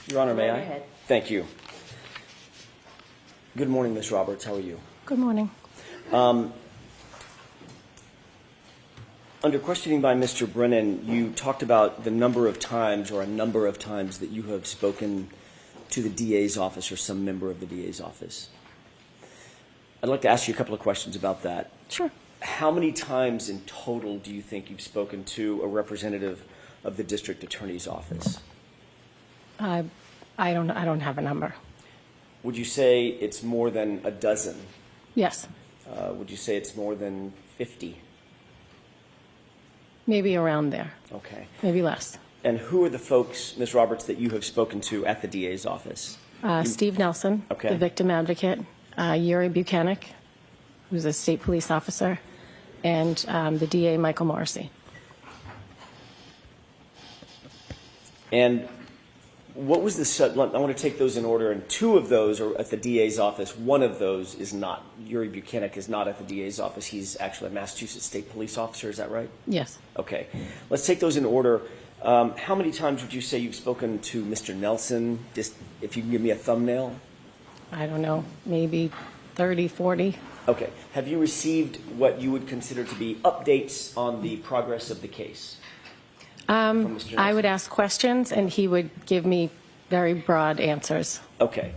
Your Honor, may I? Go ahead. Thank you. Good morning, Ms. Roberts. How are you? Good morning. Under questioning by Mr. Brennan, you talked about the number of times or a number of times that you have spoken to the DA's office or some member of the DA's office. I'd like to ask you a couple of questions about that. Sure. How many times in total do you think you've spoken to a representative of the district attorney's office? I don't have a number. Would you say it's more than a dozen? Yes. Would you say it's more than 50? Maybe around there. Okay. Maybe less. And who are the folks, Ms. Roberts, that you have spoken to at the DA's office? Steve Nelson, Okay. the victim advocate, Yuri Buchanan, who's a state police officer, and the DA, Michael Morrissey. And what was the, I want to take those in order, and two of those are at the DA's office. One of those is not. Yuri Buchanan is not at the DA's office. He's actually a Massachusetts state police officer. Is that right? Yes. Okay. Let's take those in order. How many times would you say you've spoken to Mr. Nelson? Just if you can give me a thumbnail. I don't know, maybe 30, 40. Okay. Have you received what you would consider to be updates on the progress of the case? From Mr. I Nelson? would ask questions, and he would give me very broad answers. Okay.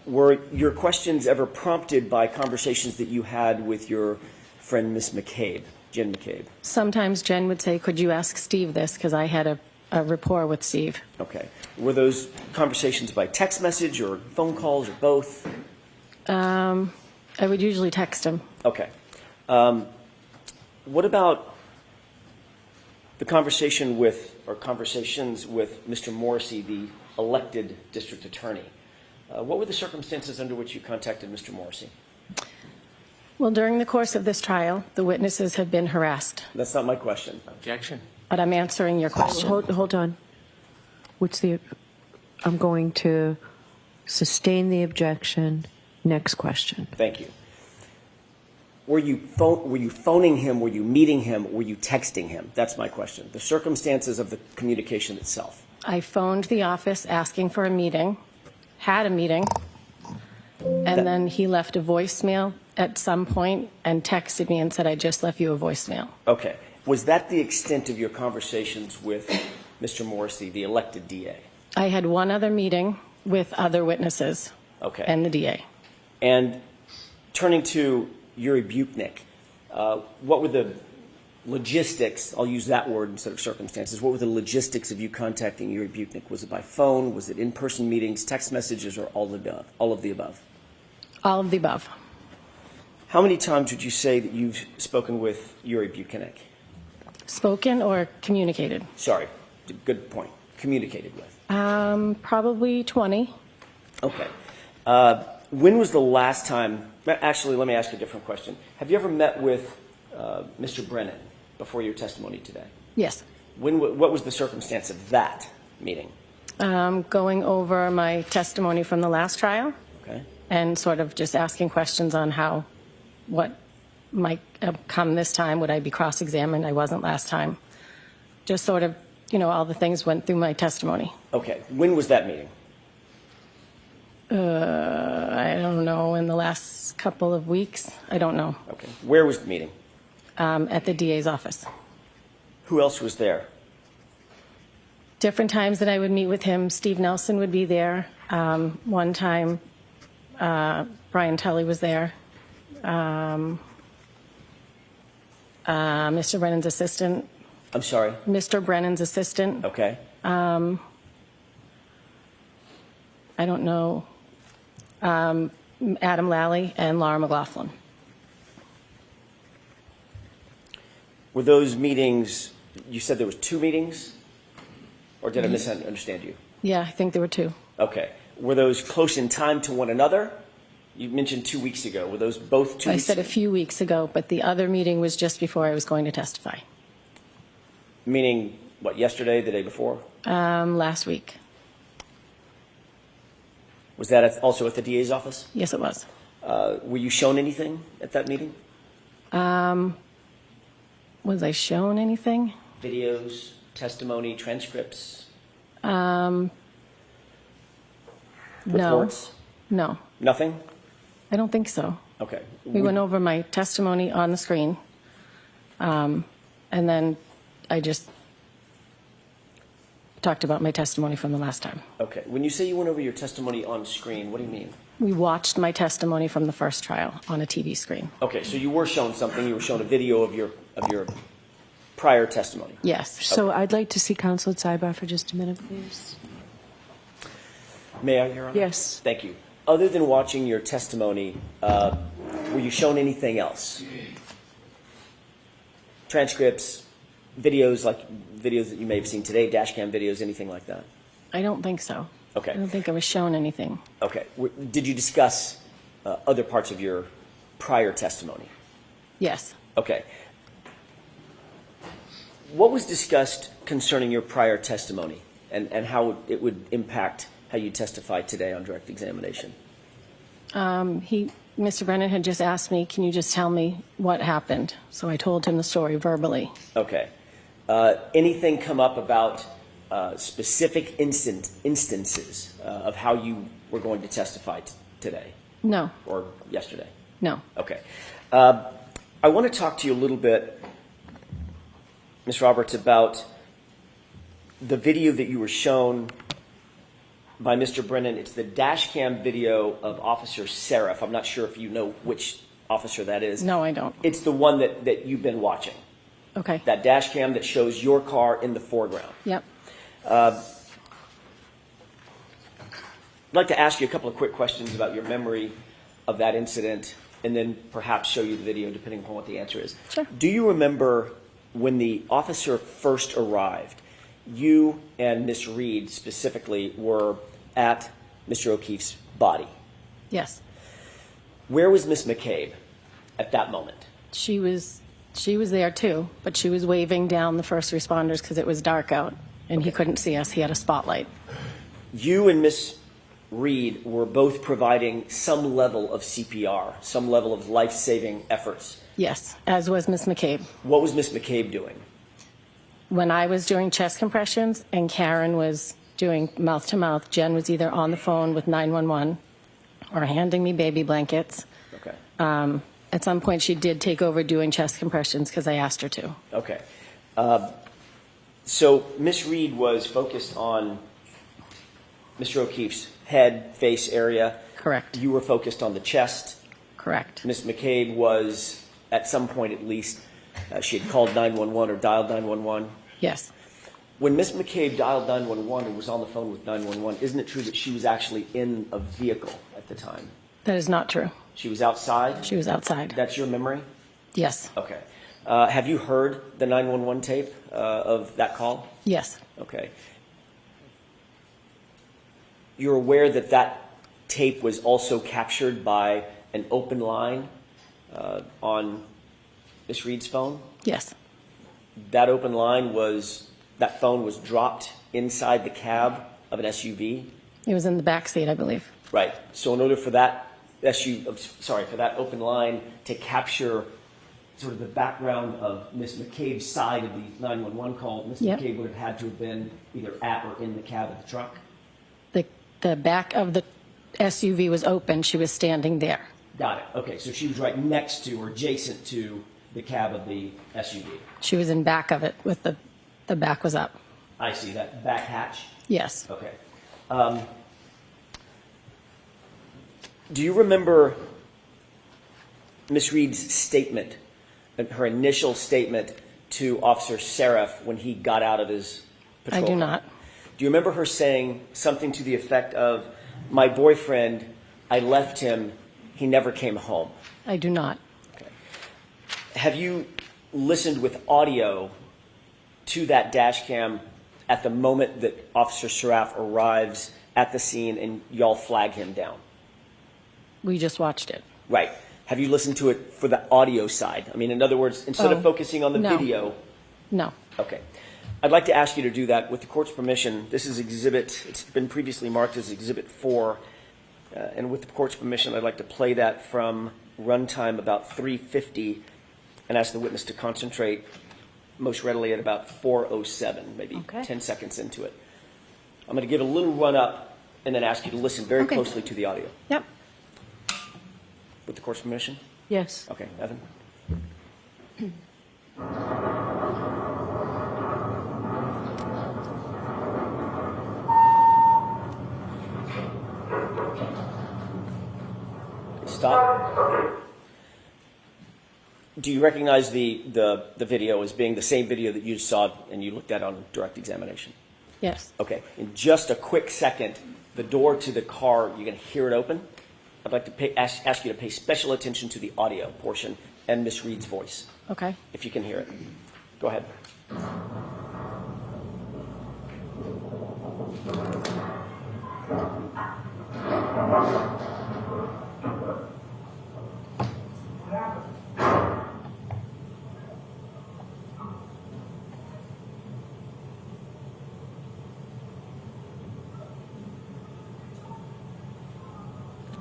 Were your questions ever prompted by conversations that you had with your friend, Miss McCabe, Jen McCabe? Sometimes Jen would say, could you ask Steve this, because I had a rapport with Steve. Okay. Were those conversations by text message or phone calls or both? I would usually text him. Okay. What about the conversation with, or conversations with Mr. Morrissey, the elected district attorney? What were the circumstances under which you contacted Mr. Morrissey? Well, during the course of this trial, the witnesses have been harassed. That's not my question. Objection. But I'm answering your question. Hold on. I'm going to sustain the objection. Next question. Thank you. Were you phoning him? Were you meeting him? Were you texting him? That's my question. The circumstances of the communication itself. I phoned the office asking for a meeting, had a meeting, and then he left a voicemail at some point and texted me and said, I just left you a voicemail. Okay. Was that the extent of your conversations with Mr. Morrissey, the elected DA? I had one other meeting with other witnesses Okay. and the DA. And turning to Yuri Buchanan, what were the logistics? I'll use that word instead of circumstances. What were the logistics of you contacting Yuri Buchanan? Was it by phone? Was it in-person meetings, text messages, or all of the above? All of the above. How many times would you say that you've spoken with Yuri Buchanan? Spoken or communicated? Sorry, good point. Communicated with. Probably 20. Okay. When was the last time? Actually, let me ask you a different question. Have you ever met with Mr. Brennan before your testimony today? Yes. What was the circumstance of that meeting? Going over my testimony from the last trial. Okay. And sort of just asking questions on what might come this time. Would I be cross-examined? I wasn't last time. Just sort of, all the things went through my testimony. Okay. When was that meeting? I don't know, in the last couple of weeks. I don't know. Okay. Where was the meeting? At the DA's office. Who else was there? Different times that I would meet with him, Steve Nelson would be there. One time, Brian Tully was there. Mr. Brennan's assistant. I'm sorry? Mr. Brennan's assistant. Okay. I don't know. Adam Lally and Laura McLaughlin. Were those meetings you said there was 2 meetings? Or did I misunderstand you? Yeah, I think there were 2. Okay. Were those close in time to one another? You mentioned 2 weeks ago. Were those both 2 I weeks said a ago? few weeks ago, but the other meeting was just before I was going to testify, Meaning, what, yesterday, the day before? last week. Was that also at the DA's office? Yes, it was. Were you shown anything at that meeting? Was I shown anything? Videos, testimony, transcripts, No. reports? No, Nothing? I don't think so. Okay. We went over my testimony on the screen, and then I just talked about my testimony from the last time. Okay. When you say you went over your testimony on screen, what do you mean? We watched my testimony from the first trial on a TV screen. Okay, so you were shown something. You were shown a video of your prior testimony. Yes. So I'd like to see counsel at sidebar for just a minute, please. May I, Your Honor? Yes. Thank you. Other than watching your testimony, were you shown anything else? Transcripts, videos, like videos that you may have seen today, dash cam videos, anything like that? I don't think so. Okay. I don't think I was shown anything. Okay. Did you discuss other parts of your prior testimony? Yes. Okay. What was discussed concerning your prior testimony and how it would impact how you testify today on direct examination? Mr. Brennan had just asked me, can you just tell me what happened? So I told him the story verbally. Okay. Anything come up about specific instances of how you were going to testify today No, or yesterday? no. Okay. I want to talk to you a little bit, Ms. Roberts, about the video that you were shown by Mr. Brennan. It's the dash cam video of Officer Seraph. I'm not sure if you know which officer that is. No, I don't. It's the one that you've been watching. Okay. That dash cam that shows your car in the foreground. Yep. I'd like to ask you a couple of quick questions about your memory of that incident and then perhaps show you the video depending upon what the answer is. Sure. Do you remember when the officer first arrived, you and Miss Reed specifically were at Mr. O'Keefe's body? Yes. Where was Miss McCabe at that moment? She was there too, but she was waving down the first responders because it was dark out and he couldn't see us. He had a spotlight. You and Miss Reed were both providing some level of CPR, some level of life-saving efforts. Yes, as was Miss McCabe. What was Miss McCabe doing? When I was doing chest compressions and Karen was doing mouth-to-mouth, Jen was either on the phone with 911 or handing me baby blankets. Okay. At some point, she did take over doing chest compressions because I asked her to. Okay. So Miss Reed was focused on Mr. O'Keefe's head, face area. Correct. You were focused on the chest. Correct. Miss McCabe was, at some point at least, she had called 911 or dialed 911. Yes. When Miss McCabe dialed 911 and was on the phone with 911, isn't it true that she was actually in a vehicle at the time? That is not true. She was outside? She was outside. That's your memory? Yes. Okay. Have you heard the 911 tape of that call? Yes. Okay. You're aware that that tape was also captured by an open line on Miss Reed's phone? Yes. That open line that phone was dropped inside the cab of an SUV? It was in the back seat, I believe. Right. So in order for that for that open line to capture sort of the background of Miss McCabe's side of the 911 call, Miss Yep. McCabe would have had to have been either at or in the cab of the truck? The back of the SUV was open. She was standing there. Got it. Okay, so she was right next to or adjacent to the cab of the SUV. She was in back of it with the back was up. I see, that back hatch? Yes. Okay. Do you remember Miss Reed's statement, her initial statement to Officer Seraph when he got out of his patrol I do car? not. Do you remember her saying something to the effect of, "My boyfriend, I left him, he never came home"? I do not. Okay. Have you listened with audio to that dash cam at the moment that Officer Sharaf arrives at the scene and y'all flag him down? We just watched it. Right. Have you listened to it for the audio side? I mean, in other words, instead of focusing on the no. video. No. Okay. I'd like to ask you to do that with the court's permission. This is it's been previously marked as Exhibit 4. And with the court's permission, I'd like to play that from runtime about 3:50 and ask the witness to concentrate most readily at about 4:07, maybe Okay. 10 seconds into it. I'm going to give a little run up and then ask you to listen very Okay. closely to the audio. Yep. With the court's permission? Yes. Okay, Evan? Stop. Do you recognize the video as being the same video that you saw and you looked at on direct examination? Yes. Okay. In just a quick second, the door to the car, you're going to hear it open. I'd like to ask you to pay special attention to the audio portion and Miss Reed's voice, Okay. if you can hear it. Go ahead.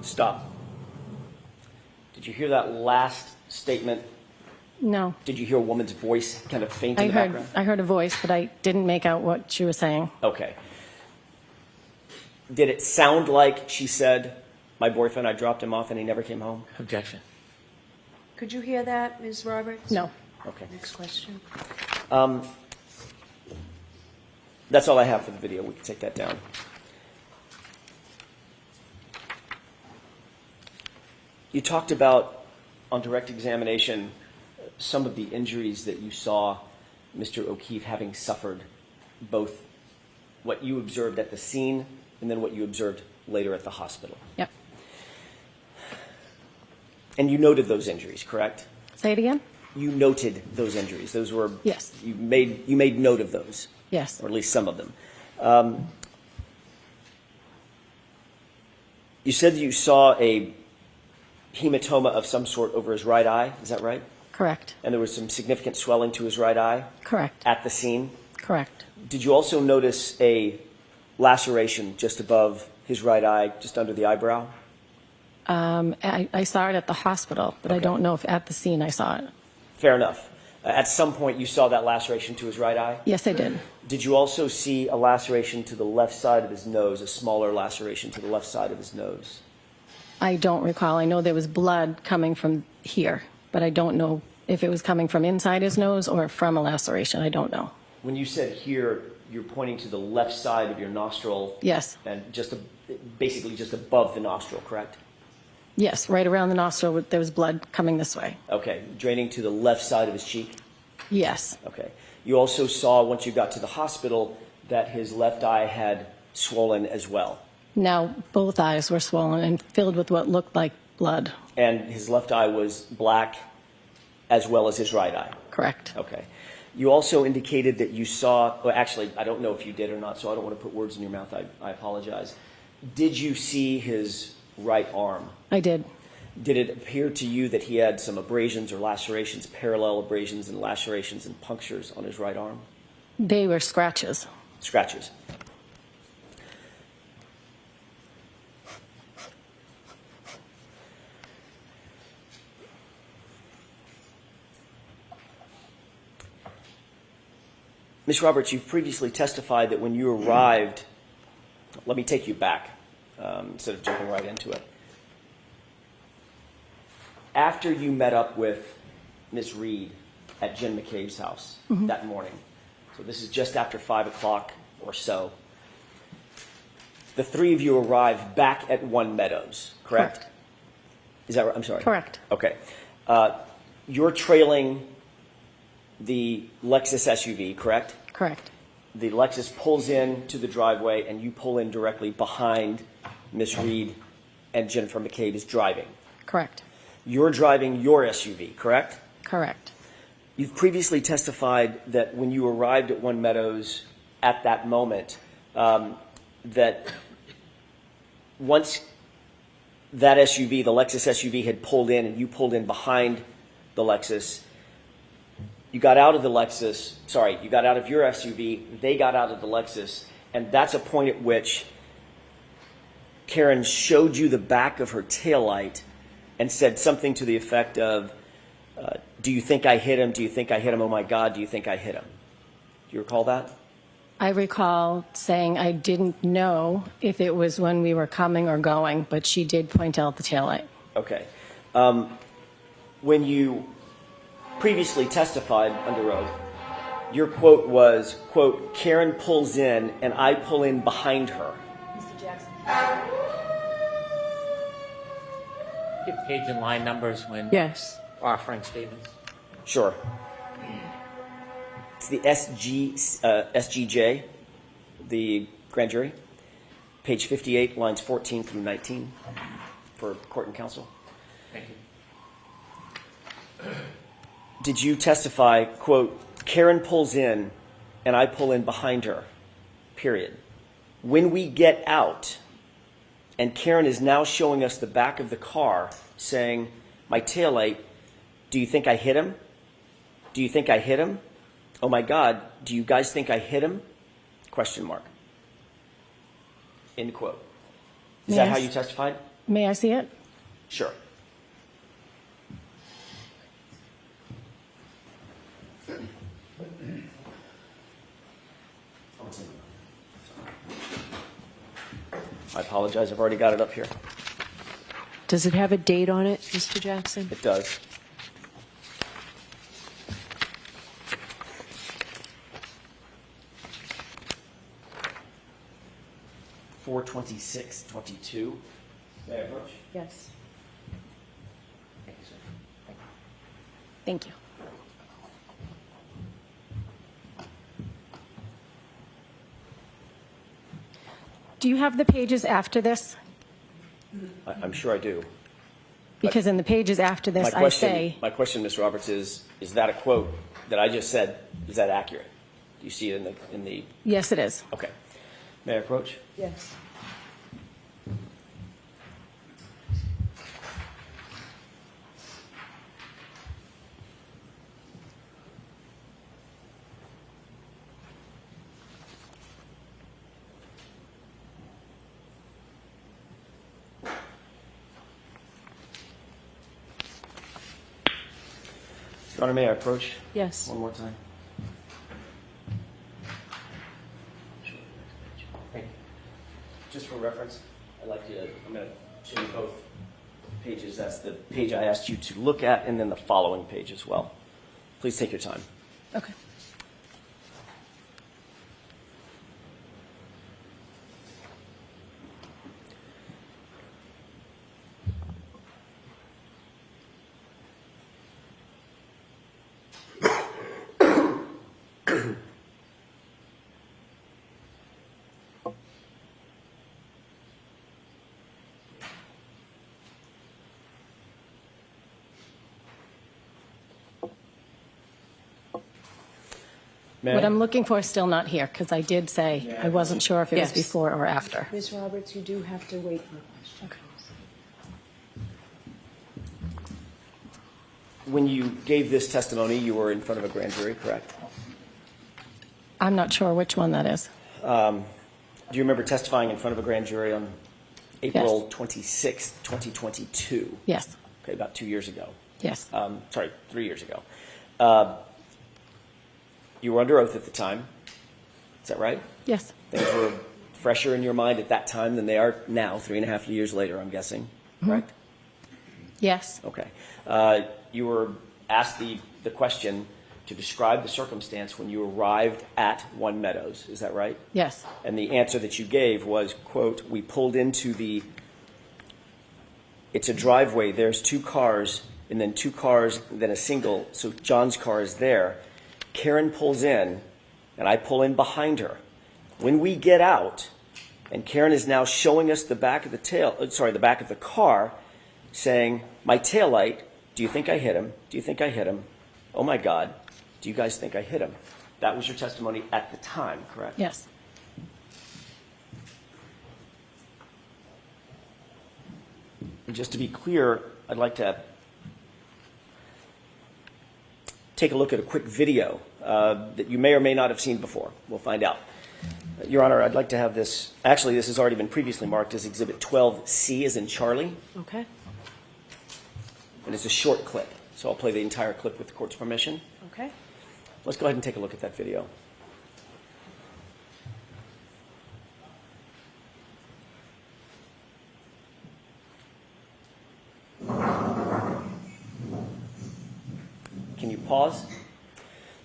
Stop. Did you hear that last statement? No. Did you hear a woman's voice kind of faint in the background? I heard a voice, but I didn't make out what she was saying. Okay. Did it sound like she said, my boyfriend, I dropped him off and he never came home? Objection. Could you hear that, Ms. Roberts? No. Okay. Next question. That's all I have for the video. We can take that down. You talked about, on direct examination, some of the injuries that you saw Mr. O'Keefe having suffered, both what you observed at the scene and then what you observed later at the hospital. Yep. And you noted those injuries, correct? Say it again? You noted those injuries. Those were Yes. You made note of those, Yes. or at least some of them. You said that you saw a hematoma of some sort over his right eye. Is that right? Correct. And there was some significant swelling to his right eye Correct. at the scene. Correct. Did you also notice a laceration just above his right eye, just under the eyebrow? I saw it at the hospital, but I Okay. don't know if at the scene I saw it. Fair enough. At some point, you saw that laceration to his right eye? Yes, I did. Did you also see a laceration to the left side of his nose, a smaller laceration to the left side of his nose? I don't recall. I know there was blood coming from here, but I don't know if it was coming from inside his nose or from a laceration. I don't know. When you said here, you're pointing to the left side of your nostril. Yes. And basically just above the nostril, correct? Yes, right around the nostril, there was blood coming this way. Okay, draining to the left side of his cheek? Yes. Okay. You also saw, once you got to the hospital, that his left eye had swollen as well. Now, both eyes were swollen and filled with what looked like blood. And his left eye was black as well as his right eye. Correct. Okay. You also indicated that you saw, well, actually, I don't know if you did or not, so I don't want to put words in your mouth. I apologize. Did you see his right arm? I did. Did it appear to you that he had some abrasions or lacerations, parallel abrasions and lacerations and punctures on his right arm? They were scratches. Scratches. Ms. Roberts, you've previously testified that when you arrived, let me take you back instead of jumping right into it. After you met up with Ms. Reed at Jen McCabe's house that morning, so this is just after 5 o'clock or so, the three of you arrived back at One Meadows, correct? Is that right? I'm sorry. Correct. Okay. You're trailing the Lexus SUV, correct? Correct. The Lexus pulls in to the driveway, and you pull in directly behind Miss Reed, and Jennifer McCabe is driving. Correct. You're driving your SUV, correct? Correct. You've previously testified that when you arrived at One Meadows at that moment, that once that SUV, the Lexus SUV, had pulled in and you pulled in behind the Lexus, you got out of the Lexus, you got out of your SUV, they got out of the Lexus, and that's a point at which Karen showed you the back of her taillight and said something to the effect of, do you think I hit him? Do you think I hit him? Oh my God, do you think I hit him? Do you recall that? I recall saying I didn't know if it was when we were coming or going, but she did point out the taillight. Okay. When you previously testified under oath, your quote was, quote, Karen pulls in and I pull in behind her. Mr. Jackson. Give page and line numbers when Yes. offering statements. Sure. It's the SGJ, the grand jury, page 58, lines 14 through 19 for court and counsel. Thank you. Did you testify, quote, Karen pulls in and I pull in behind her, period. When we get out, and Karen is now showing us the back of the car saying, my taillight, do you think I hit him? Do you think I hit him? Oh my God, do you guys think I hit him? Question mark. End quote. Is that Yes. how you testified? May I see it? Sure. I apologize, I've already got it up here. Does it have a date on it, Mr. Jackson? It does. (4/26/22). May I approach? Yes. Thank you, sir. Thank you. Do you have the pages after this? I'm sure I do. Because in the pages after this, I say, My question, Ms. Roberts, is that a quote that I just said? Is that accurate? Do you see it in the? yes, it is. Okay. May I approach? Yes. Your Honor, may I approach Yes. one more time? Thank you. Just for reference, I'm going to show you both pages. That's the page I asked you to look at, and then the following page as well. Please take your time. Okay. May What I? I'm looking for is still not here, because I did say I wasn't sure if it was Yes. before or after. Ms. Roberts, you do have to wait for questions. When you gave this testimony, you were in front of a grand jury, correct? I'm not sure which one that is. Do you remember testifying in front of a grand jury on April 26th, 2022? Yes, Okay, about 2 years ago. yes, 3 years ago. You were under oath at the time. Is that right? yes, Things were fresher in your mind at that time than they are now, 3.5 years later, I'm guessing. Correct? yes, Okay. You were asked the question to describe the circumstance when you arrived at One Meadows. Is that right? yes, And the answer that you gave was, quote, we pulled into it's a driveway, there's two cars, and then two cars, then a single, so John's car is there. Karen pulls in, and I pull in behind her. When we get out, and Karen is now showing us the back of the back of the car, saying, my taillight, do you think I hit him? Do you think I hit him? Oh my God, Do you guys think I hit him? That was your testimony at the time, correct? Yes. And just to be clear, I'd like to take a look at a quick video that you may or may not have seen before. We'll find out. Your Honor, I'd like to have this. Actually, this has already been previously marked as Exhibit 12C, as in Charlie, Okay. and it's a short clip. So I'll play the entire clip with the court's permission. Okay. Let's go ahead and take a look at that video. Can you pause?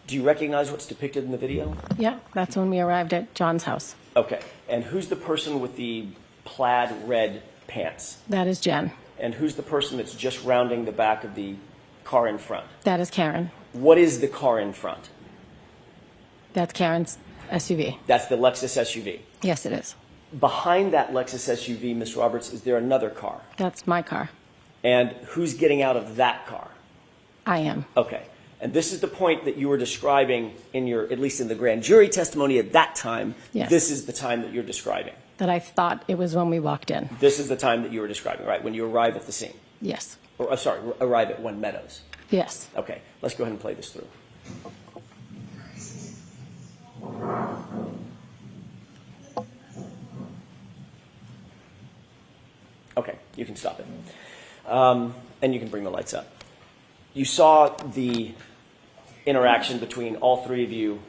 Do you recognize what's depicted in the video? Yeah, that's when we arrived at John's house. Okay. And who's the person with the plaid red pants? That is Jen. And who's the person that's just rounding the back of the car in front? That is Karen. What is the car in front? That's Karen's SUV. That's the Lexus SUV. Yes, it is. Behind that Lexus SUV, Ms. Roberts, is there another car? That's my car. And who's getting out of that car? I am. Okay. And this is the point that you were describing in your, at least in the grand jury testimony at that time. Yes. This is the time that you're describing. That I thought it was when we walked in. This is the time that you were describing, right? When you arrive at the scene. Yes. Or, sorry, arrive at One Meadows. Yes. Okay. Let's go ahead and play this through. Okay, you can stop it. And you can bring the lights up. You saw the interaction between all three of you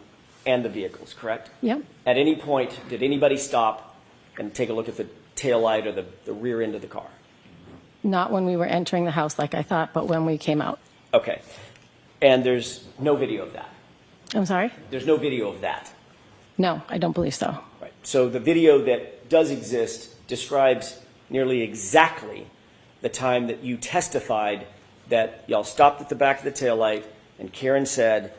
and the vehicles, correct? Yep. At any point, did anybody stop and take a look at the taillight or the rear end of the car? Not when we were entering the house like I thought, but when we came out. Okay. And there's no video of that? I'm sorry? There's no video of that? No, I don't believe so. Right. So the video that does exist describes nearly exactly the time that you testified that y'all stopped at the back of the taillight and Karen said,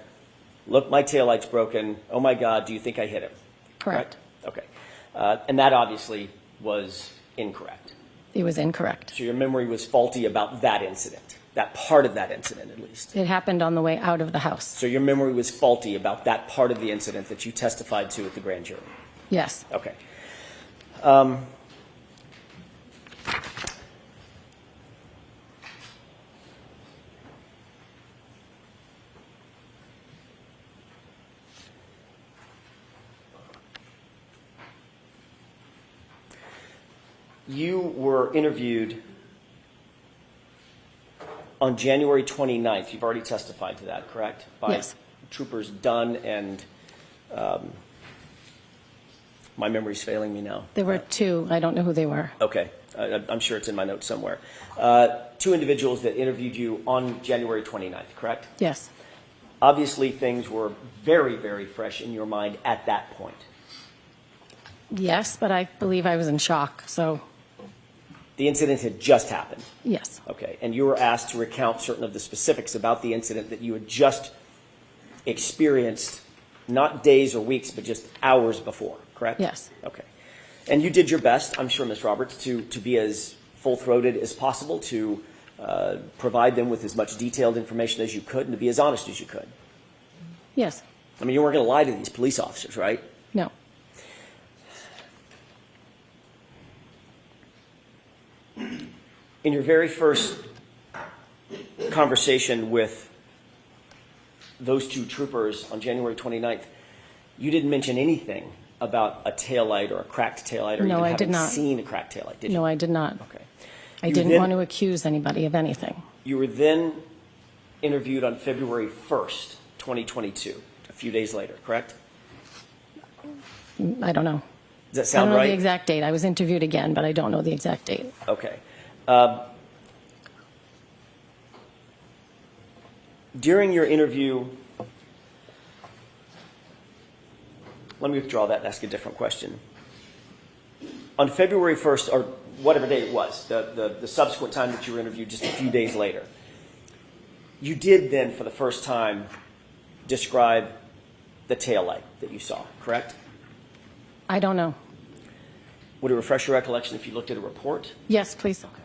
"Look, my taillight's broken. Oh my God, do you think I hit him?" Correct. Right? Okay. And that obviously was incorrect. It was incorrect. So your memory was faulty about that incident, that part of that incident at least. It happened on the way out of the house. So your memory was faulty about that part of the incident that you testified to at the grand jury. Yes. Okay. You were interviewed on January 29th. You've already testified to that, correct? By Yes. Troopers Dunn and my memory's failing me now. There were two. I don't know who they were. Okay. I'm sure it's in my notes somewhere. Two individuals that interviewed you on January 29th, correct? Yes. Obviously, things were very, very fresh in your mind at that point. Yes, but I believe I was in shock. So, The incident had just happened. yes. Okay. And you were asked to recount certain of the specifics about the incident that you had just experienced, not days or weeks, but just hours before, correct? Yes. Okay. And you did your best, I'm sure, Ms. Roberts, to be as full-throated as possible, to provide them with as much detailed information as you could, and to be as honest as you could. Yes. I mean, you weren't going to lie to these police officers, right? No. In your very first conversation with those two troopers on January 29th, you didn't mention anything about a taillight or a cracked taillight, or No, even I having did not. seen a cracked taillight, did you? No, I did not. Okay. I You didn't then- want to accuse anybody of anything. You were then interviewed on February 1st, 2022, a few days later, correct? I don't know. Does that I sound don't know right? the exact date. I was interviewed again, but I don't know the exact date. Okay. During your interview, let me withdraw that and ask a different question. On February 1st, or whatever day it was, the subsequent time that you were interviewed just a few days later, you did then, for the first time, describe the taillight that you saw, correct? I don't know. Would it refresh your recollection if you looked at a report? Yes, please. Okay.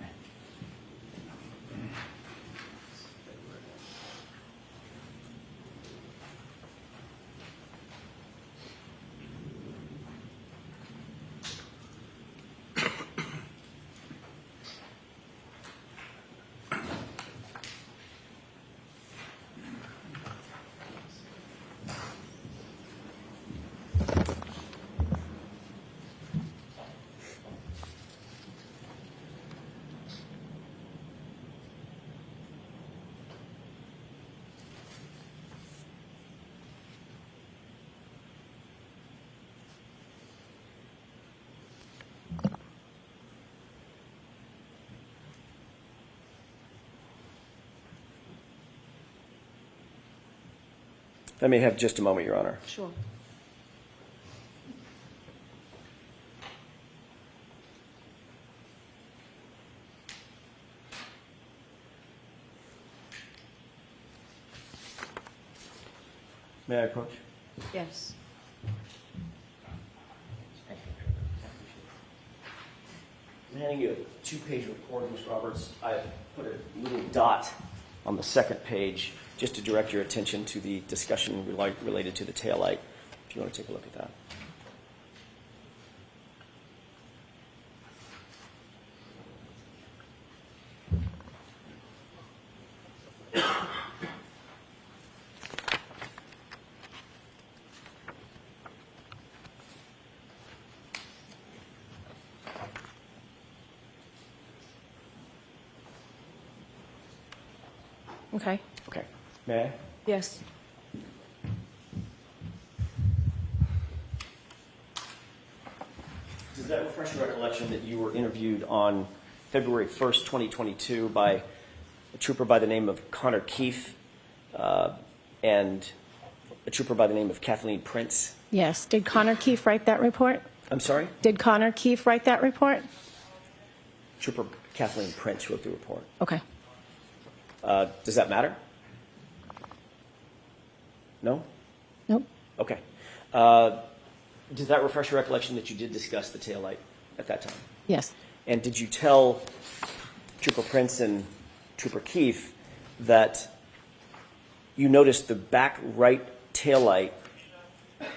I may have just a moment, Your Honor. Sure. May I approach? Yes. I'm handing you a 2-page report, Ms. Roberts. I've put a little dot on the second page just to direct your attention to the discussion related to the taillight, if you want to take a look at that. Okay. Okay. May I? Yes. Does that refresh your recollection that you were interviewed on February 1st, 2022 by a trooper by the name of Connor Keefe and a trooper by the name of Kathleen Prince? Yes. Did Connor Keefe write that report? I'm sorry? Did Connor Keefe write that report? Trooper Kathleen Prince wrote the report. Okay. Does that matter? No? Nope. Okay. Does that refresh your recollection that you did discuss the taillight at that time? Yes. And did you tell Trooper Prince and Trooper Keefe that you noticed the back right taillight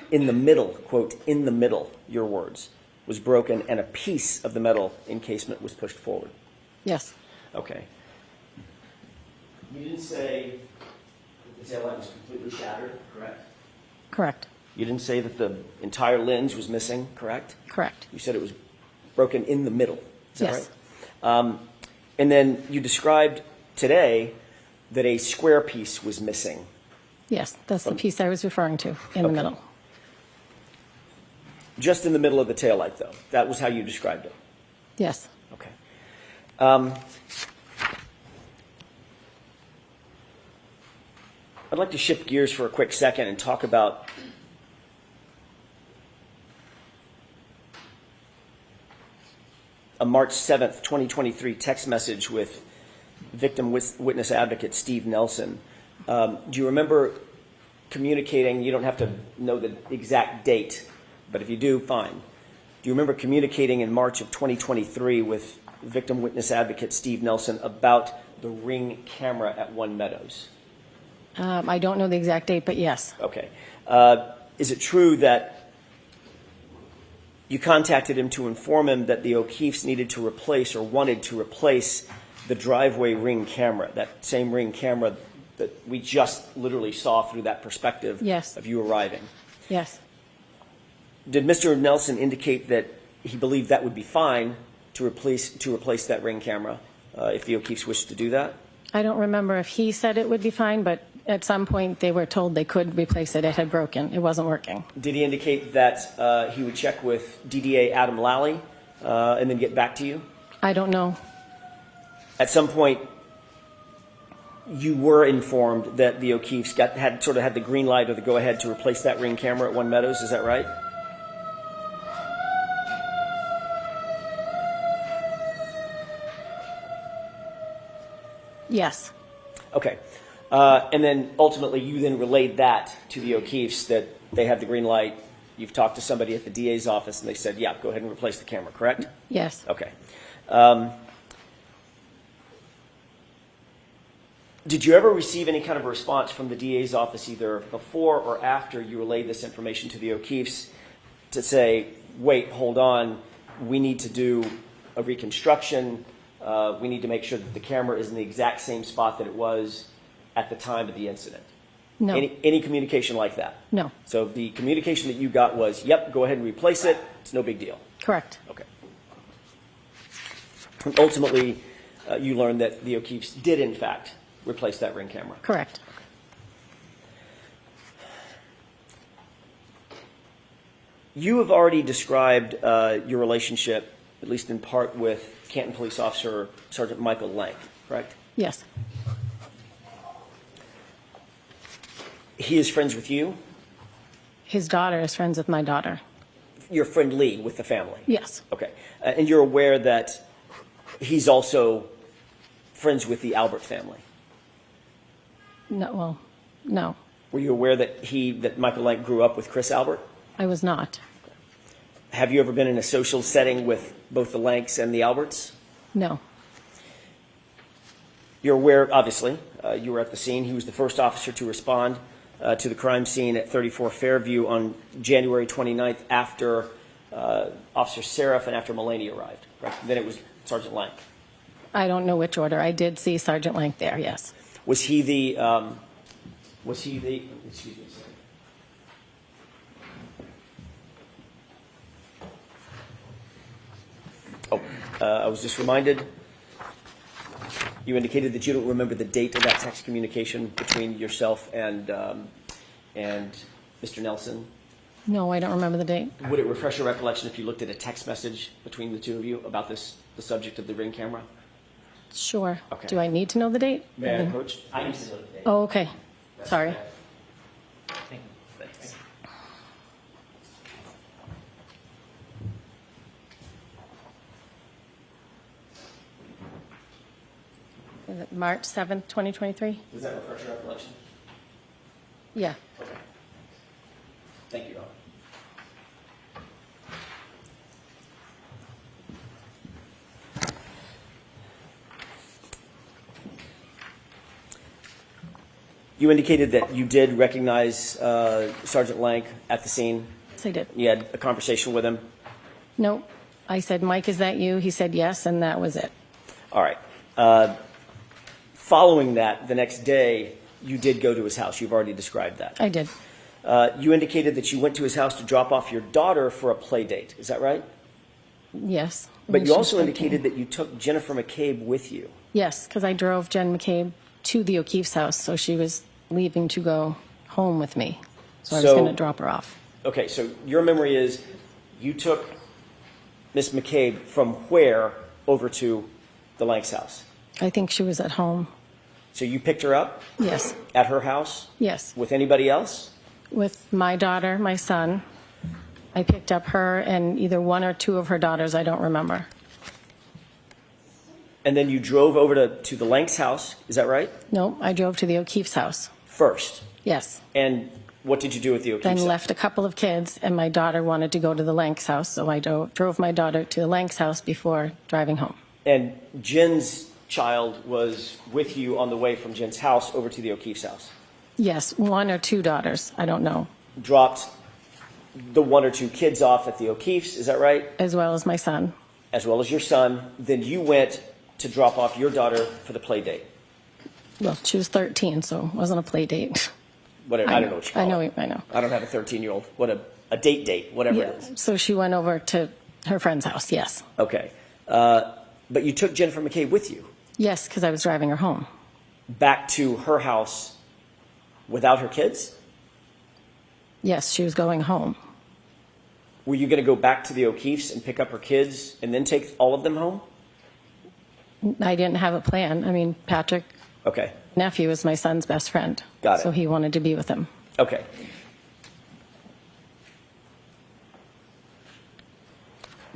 in the middle, quote, in the middle, your words, was broken and a piece of the metal encasement was pushed forward? Yes. Okay. You didn't say that the taillight was completely shattered, correct? Correct. You didn't say that the entire lens was missing, correct? Correct. You said it was broken in the middle. Is that Yes. right? And then you described today that a square piece was missing. Yes. That's the piece I was referring to in the Okay. middle. Just in the middle of the taillight, though. That was how you described it. Yes. Okay. I'd like to shift gears for a quick second and talk about a March 7th, 2023 text message with victim witness advocate Steve Nelson. Do you remember communicating? You don't have to know the exact date, but if you do, fine. Do you remember communicating in March of 2023 with victim witness advocate Steve Nelson about the Ring camera at One Meadows? I don't know the exact date, but yes. Okay. Is it true that you contacted him to inform him that the O'Keefes needed to replace or wanted to replace the driveway Ring camera, that same Ring camera that we just literally saw through that perspective Yes. of you arriving? Yes. Did Mr. Nelson indicate that he believed that would be fine to replace that Ring camera if the O'Keefes wished to do that? I don't remember if he said it would be fine, but at some point they were told they could replace it. It had broken. It wasn't working. Did he indicate that he would check with DDA Adam Lally and then get back to you? I don't know. At some point, you were informed that the O'Keefes had the green light or the go-ahead to replace that Ring camera at One Meadows. Is that right? Yes. Okay. And then ultimately, you then relayed that to the O'Keefes that they have the green light. You've talked to somebody at the DA's office, and they said, yeah, go ahead and replace the camera, correct? Yes. Okay. Did you ever receive any kind of response from the DA's office either before or after you relayed this information to the O'Keefes to say, wait, hold on, we need to do a reconstruction, we need to make sure that the camera is in the exact same spot that it was at the time of the incident? No. Any communication like that? No. So the communication that you got was, yep, go ahead and replace it, it's no big deal. Correct. Okay. And ultimately, you learned that the O'Keefes did, in fact, replace that Ring camera. Correct. You have already described your relationship, at least in part, with Canton Police Officer Sergeant Michael Lang, correct? Yes. He is friends with you? His daughter is friends with my daughter. You're friendly with the family? Yes. Okay. And you're aware that he's also friends with the Albert family? No, well, no, Were you aware that Michael Lank grew up with Chris Albert? I was not. Have you ever been in a social setting with both the Lanks and the Alberts? No. You're aware, obviously, you were at the scene. He was the first officer to respond to the crime scene at 34 Fairview on January 29th after Officer Seraph and after Mulaney arrived. Right? Then it was Sergeant Lank. I don't know which order. I did see Sergeant Lank there, yes. Was he the, excuse me a second. I was just reminded, you indicated that you don't remember the date of that text communication between yourself and Mr. Nelson. No, I don't remember the date. Would it refresh your recollection if you looked at a text message between the two of you about the subject of the Ring camera? Sure. Okay. Do I need to know the date? May I approach? I used to know the date. Oh, okay. Sorry. Thanks. Is it March 7th, 2023? Does that refresh your recollection? Yeah. Okay. Thank you, Rob. You indicated that you did recognize Sergeant Lank at the scene. Yes, I did. You had a conversation with him. No. I said, Mike, is that you? He said yes, and that was it. All right. Following that, the next day, you did go to his house. You've already described that. I did. You indicated that you went to his house to drop off your daughter for a play date. Is that right? Yes. But When you she also was indicated 13. that you took Jennifer McCabe with you. Yes, because I drove Jen McCabe to the O'Keefe's house, so she was leaving to go home with me. So I was So- going to drop her off. Okay, so your memory is you took Miss McCabe from where over to the Lanks house? I think she was at home. So you picked her up Yes. at her house Yes. with anybody else? With my daughter, my son. I picked up her and either one or two of her daughters, I don't remember. And then you drove over to the Lanks house, is that right? No, I drove to the O'Keefe's house. First. Yes. And what did you do with the Then O'Keefe's house? left a couple of kids, and my daughter wanted to go to the Lanks house, so I drove my daughter to the Lanks house before driving home. And Jen's child was with you on the way from Jen's house over to the O'Keefe's house. Yes, one or two daughters, I don't know, Dropped the one or two kids off at the O'Keefe's, is that right? as well as my son. As well as your son. Then you went to drop off your daughter for the play date. Well, she was 13, so it wasn't a play date. Whatever, I don't know what you call I know, it. I know. I don't have a 13-year-old. What a date, whatever Yeah, it is. so she went over to her friend's house, yes. Okay. But you took Jennifer McCabe with you Yes, because I was driving her home. back to her house without her kids? Yes, she was going home. Were you going to go back to the O'Keefe's and pick up her kids and then take all of them home? I didn't have a plan. I mean, Patrick, Okay. nephew, is my son's best friend. Got it. So he wanted to be with him. Okay.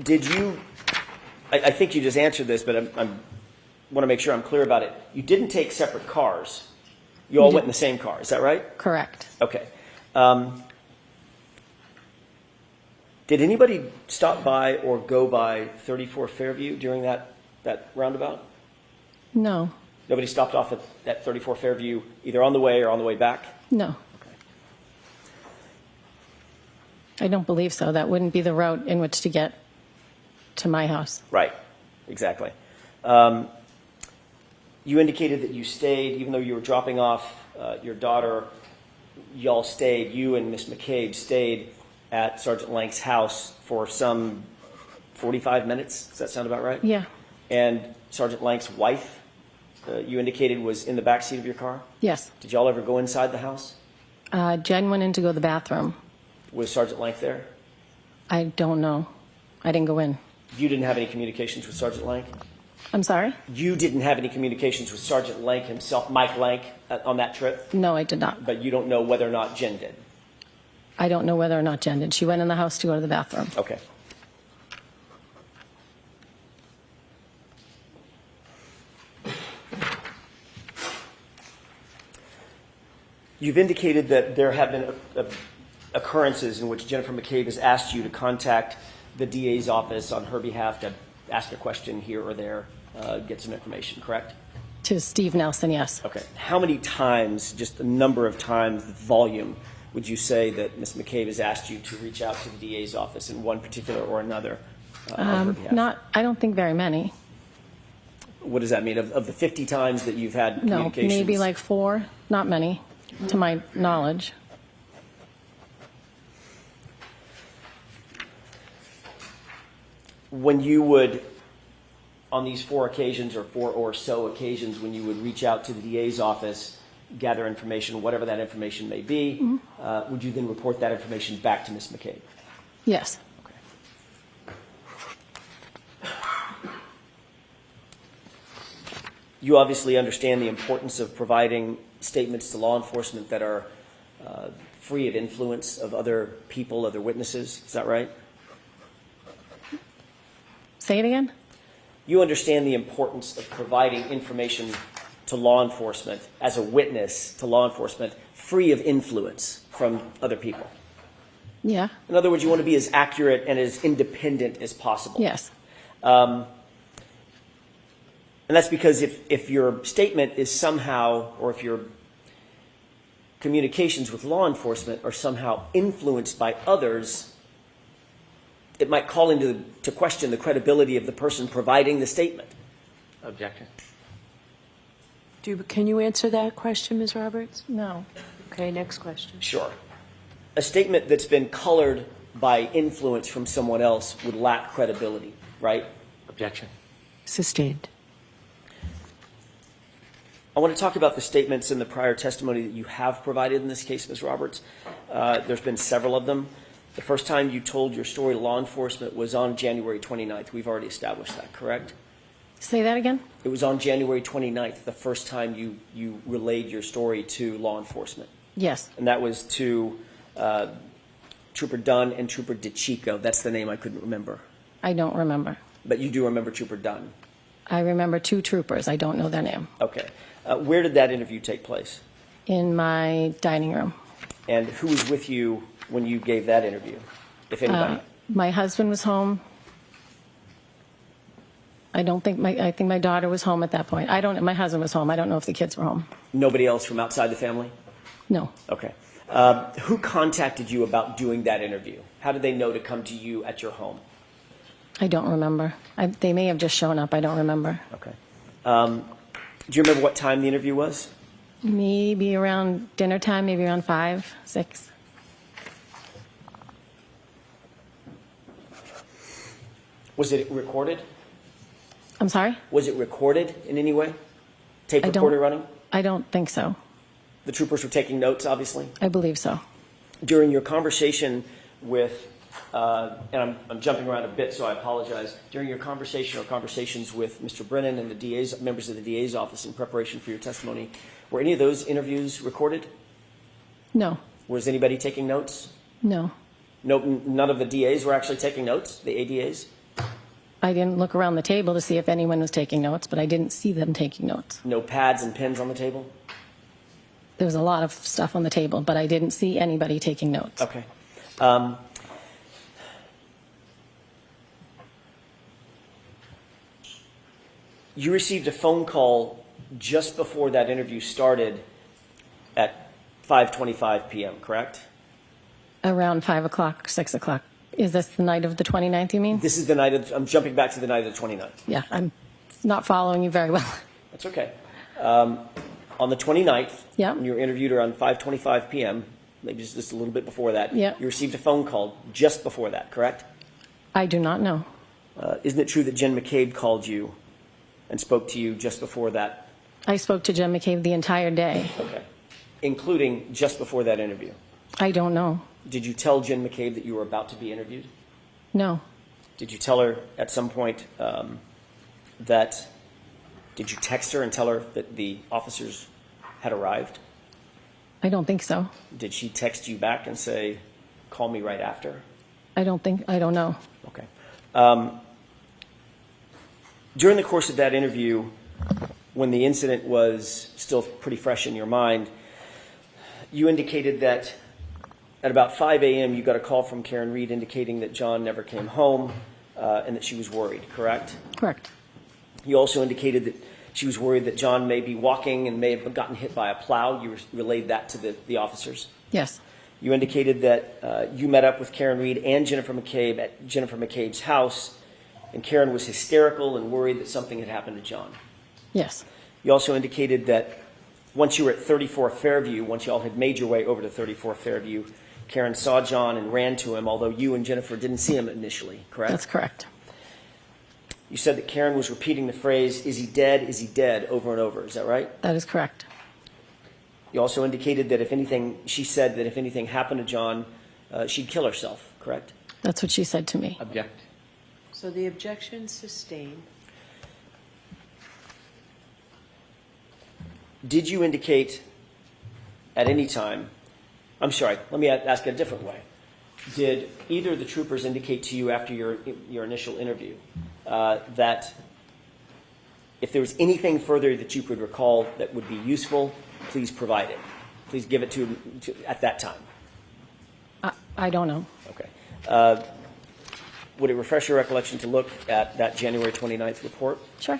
Did you, I think you just answered this, but I want to make sure I'm clear about it. You didn't take separate cars. You all We went in did. the same car, is that right? Correct. Okay. Did anybody stop by or go by 34 Fairview during that roundabout? No, Nobody stopped off at 34 Fairview either on the way or on the way back? no. I don't believe so. That wouldn't be the route in which to get to my house. Right, exactly. You indicated that you stayed, even though you were dropping off your daughter, y'all stayed, you and Miss McCabe stayed at Sergeant Lank's house for some 45 minutes. Does that sound about right? Yeah. And Sergeant Lank's wife, you indicated, was in the back seat of your car? Yes. Did y'all ever go inside the house? Jen went in to go to the bathroom. Was Sergeant Lank there? I don't know. I didn't go in. You didn't have any communications with Sergeant Lank? I'm sorry? You didn't have any communications with Sergeant Lank himself, Mike Lank, on that trip, No, I did not. but you don't know whether or not Jen did. I don't know whether or not Jen did. She went in the house to go to the bathroom. Okay. You've indicated that there have been occurrences in which Jennifer McCabe has asked you to contact the DA's office on her behalf to ask a question here or there, get some information, correct? To Steve Nelson, yes. Okay. How many times, just a number of times, the volume, would you say that Ms. McCabe has asked you to reach out to the DA's office in one particular or another on her behalf? I don't think very many. What does that mean? Of the 50 times that you've had No, communications? maybe like 4, not many, to my knowledge. When you would, on these 4 occasions or 4 or so occasions, when you would reach out to the DA's office, gather information, whatever that information may be, would you then report that information back to Ms. McCabe? Yes. You obviously understand the importance of providing statements to law enforcement that are free of influence of other people, other witnesses. Is that right? Say it again? You understand the importance of providing information to law enforcement as a witness to law enforcement free of influence from other people. Yeah. In other words, you want to be as accurate and as independent as possible. Yes. And that's because if your statement is somehow, or if your communications with law enforcement are somehow influenced by others, it might call into question the credibility of the person providing the statement. Objection. Can you answer that question, Ms. Roberts? No. Okay, next question. Sure. A statement that's been colored by influence from someone else would lack credibility, right? Objection. Sustained. I want to talk about the statements in the prior testimony that you have provided in this case, Ms. Roberts. There's been several of them. The first time you told your story to law enforcement was on January 29th. We've already established that, correct? Say that again? It was on January 29th, the first time you relayed your story to law enforcement. Yes. And that was to Trooper Dunn and Trooper DeChico. That's the name I couldn't remember. I don't remember. But you do remember Trooper Dunn. I remember 2 troopers. I don't know their name. Okay. Where did that interview take place? In my dining room. And who was with you when you gave that interview, if anybody? My husband was home. I think my daughter was home at that point. My husband was home. I don't know if the kids were home. Nobody else from outside the family? No. Okay. Who contacted you about doing that interview? How did they know to come to you at your home? I don't remember. They may have just shown up. I don't remember. Okay. Do you remember what time the interview was? Maybe around dinner time, maybe around 5, 6. Was it recorded? I'm sorry? Was it recorded in any way? Tape I don't- recorder running? I don't think so. The troopers were taking notes, obviously. I believe so. During your conversation with, and I'm jumping around a bit, so I apologize. During your conversation or conversations with Mr. Brennan and the DA's members of the DA's office in preparation for your testimony, were any of those interviews recorded? No. Was anybody taking notes? No. No, none of the DAs were actually taking notes. The ADAs. I didn't look around the table to see if anyone was taking notes, but I didn't see them taking notes. No pads and pens on the table. There was a lot of stuff on the table, but I didn't see anybody taking notes. Okay. You received a phone call just before that interview started at 5:25 p.m., correct? Around 5 o'clock, 6 o'clock. Is this the night of the 29th, you mean? This is the night of, I'm jumping back to the night of the 29th. Yeah, I'm not following you very well. That's okay. On the 29th, Yeah. when you were interviewed around 5:25 p.m., maybe just a little bit before that, Yeah. you received a phone call just before that, correct? I do not know. Isn't it true that Jen McCabe called you and spoke to you just before that? I spoke to Jen McCabe the entire day. Okay. Including just before that interview. I don't know. Did you tell Jen McCabe that you were about to be interviewed? No. Did you tell her at some point that, did you text her and tell her that the officers had arrived? I don't think so. Did she text you back and say, call me right after? I don't know. Okay. During the course of that interview, when the incident was still pretty fresh in your mind, you indicated that at about 5 a.m. you got a call from Karen Reed indicating that John never came home and that she was worried, correct? Correct. You also indicated that she was worried that John may be walking and may have gotten hit by a plow. You relayed that to the officers. Yes. You indicated that you met up with Karen Reed and Jennifer McCabe at Jennifer McCabe's house, and Karen was hysterical and worried that something had happened to John. Yes. You also indicated that once you were at 34 Fairview, once you all had made your way over to 34 Fairview, Karen saw John and ran to him, although you and Jennifer didn't see him initially, correct? That's correct. You said that Karen was repeating the phrase, is he dead, over and over. Is that right? That is correct. You also indicated that she said that if anything happened to John, she'd kill herself, correct? That's what she said to me. Object. So the objection sustained. Did you indicate at any time, I'm sorry, let me ask it a different way. Did either of the troopers indicate to you after your initial interview that if there was anything further that you could recall that would be useful, please provide it? Please give it to at that time. I don't know. Okay. Would it refresh your recollection to look at that January 29th report? Sure.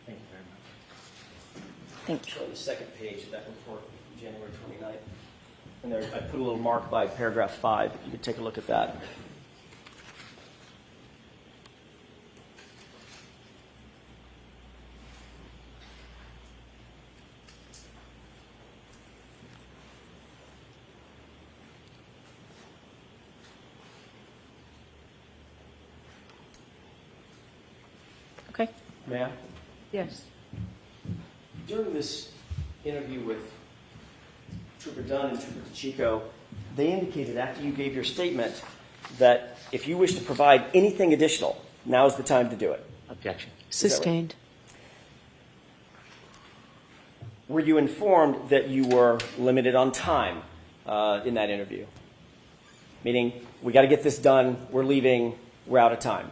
Thank you very much. Thank you. Show the second page of that report, January 29th. And there, I put a little mark by paragraph 5. You could take a look at that. Okay. May I? Yes. During this interview with Trooper Dunn and Trooper DeChico, they indicated after you gave your statement that if you wish to provide anything additional, now's the time to do it. Objection. Sustained. Were you informed that you were limited on time in that interview? Meaning, we got to get this done, we're leaving, we're out of time.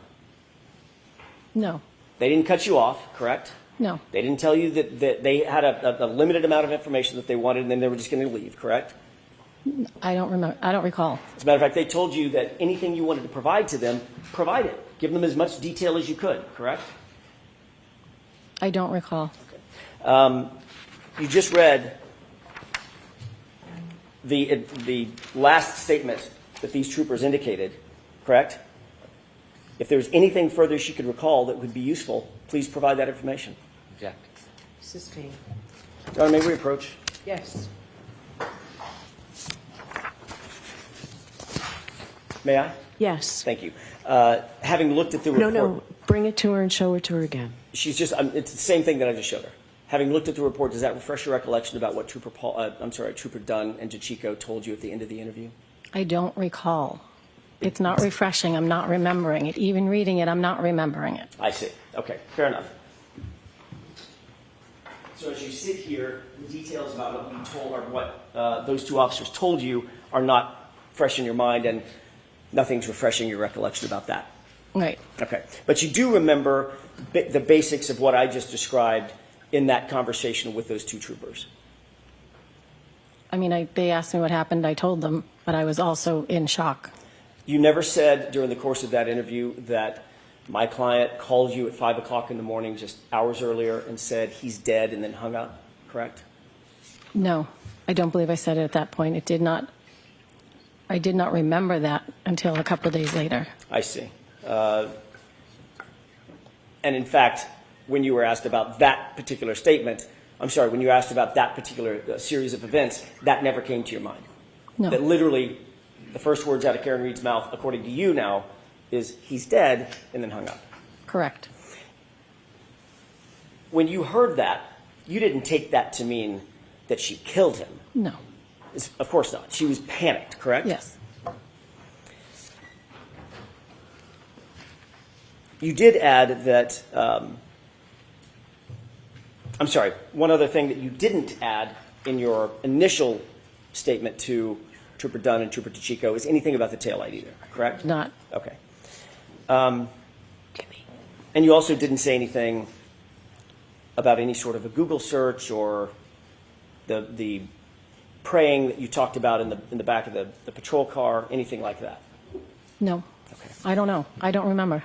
No. They didn't cut you off, correct? No. They didn't tell you that they had a limited amount of information that they wanted and then they were just going to leave, correct? I don't remember. I don't recall. As a matter of fact, they told you that anything you wanted to provide to them, provide it. Give them as much detail as you could, correct? I don't recall. You just read the last statement that these troopers indicated, correct? If there was anything further she could recall that would be useful, please provide that information. Object. Sustained. Your Honor, may we approach? Yes. May I? Yes. Thank you. Having looked at the report, No. Bring it to her and show it to her again. she's just, it's the same thing that I just showed her. Having looked at the report, does that refresh your recollection about what Trooper Dunn and DeChico told you at the end of the interview? I don't recall. It's not refreshing. I'm not remembering it. Even reading it, I'm not remembering it. I see. Okay, fair enough. So as you sit here, the details about what you told or what those two officers told you are not fresh in your mind, and nothing's refreshing your recollection about that. Right. Okay, but you do remember the basics of what I just described in that conversation with those two troopers. I mean, they asked me what happened. I told them, but I was also in shock. You never said during the course of that interview that my client called you at 5 o'clock in the morning just hours earlier and said he's dead and then hung up, correct? No, I don't believe I said it at that point. I did not remember that until a couple of days later. I see. And in fact, when you were asked about that particular statement, when you were asked about that particular series of events, that never came to your mind. No. That literally the first words out of Karen Reed's mouth, according to you now, is he's dead, and then hung up. Correct. When you heard that, you didn't take that to mean that she killed him. No. Of course not. She was panicked, correct? Yes. You did add that, I'm sorry, one other thing that you didn't add in your initial statement to Trooper Dunn and Trooper DeChico is anything about the taillight either, correct? Not. Okay. And you also didn't say anything about any sort of a Google search or the praying that you talked about in the back of the patrol car, anything like that? No. Okay. I don't know. I don't remember.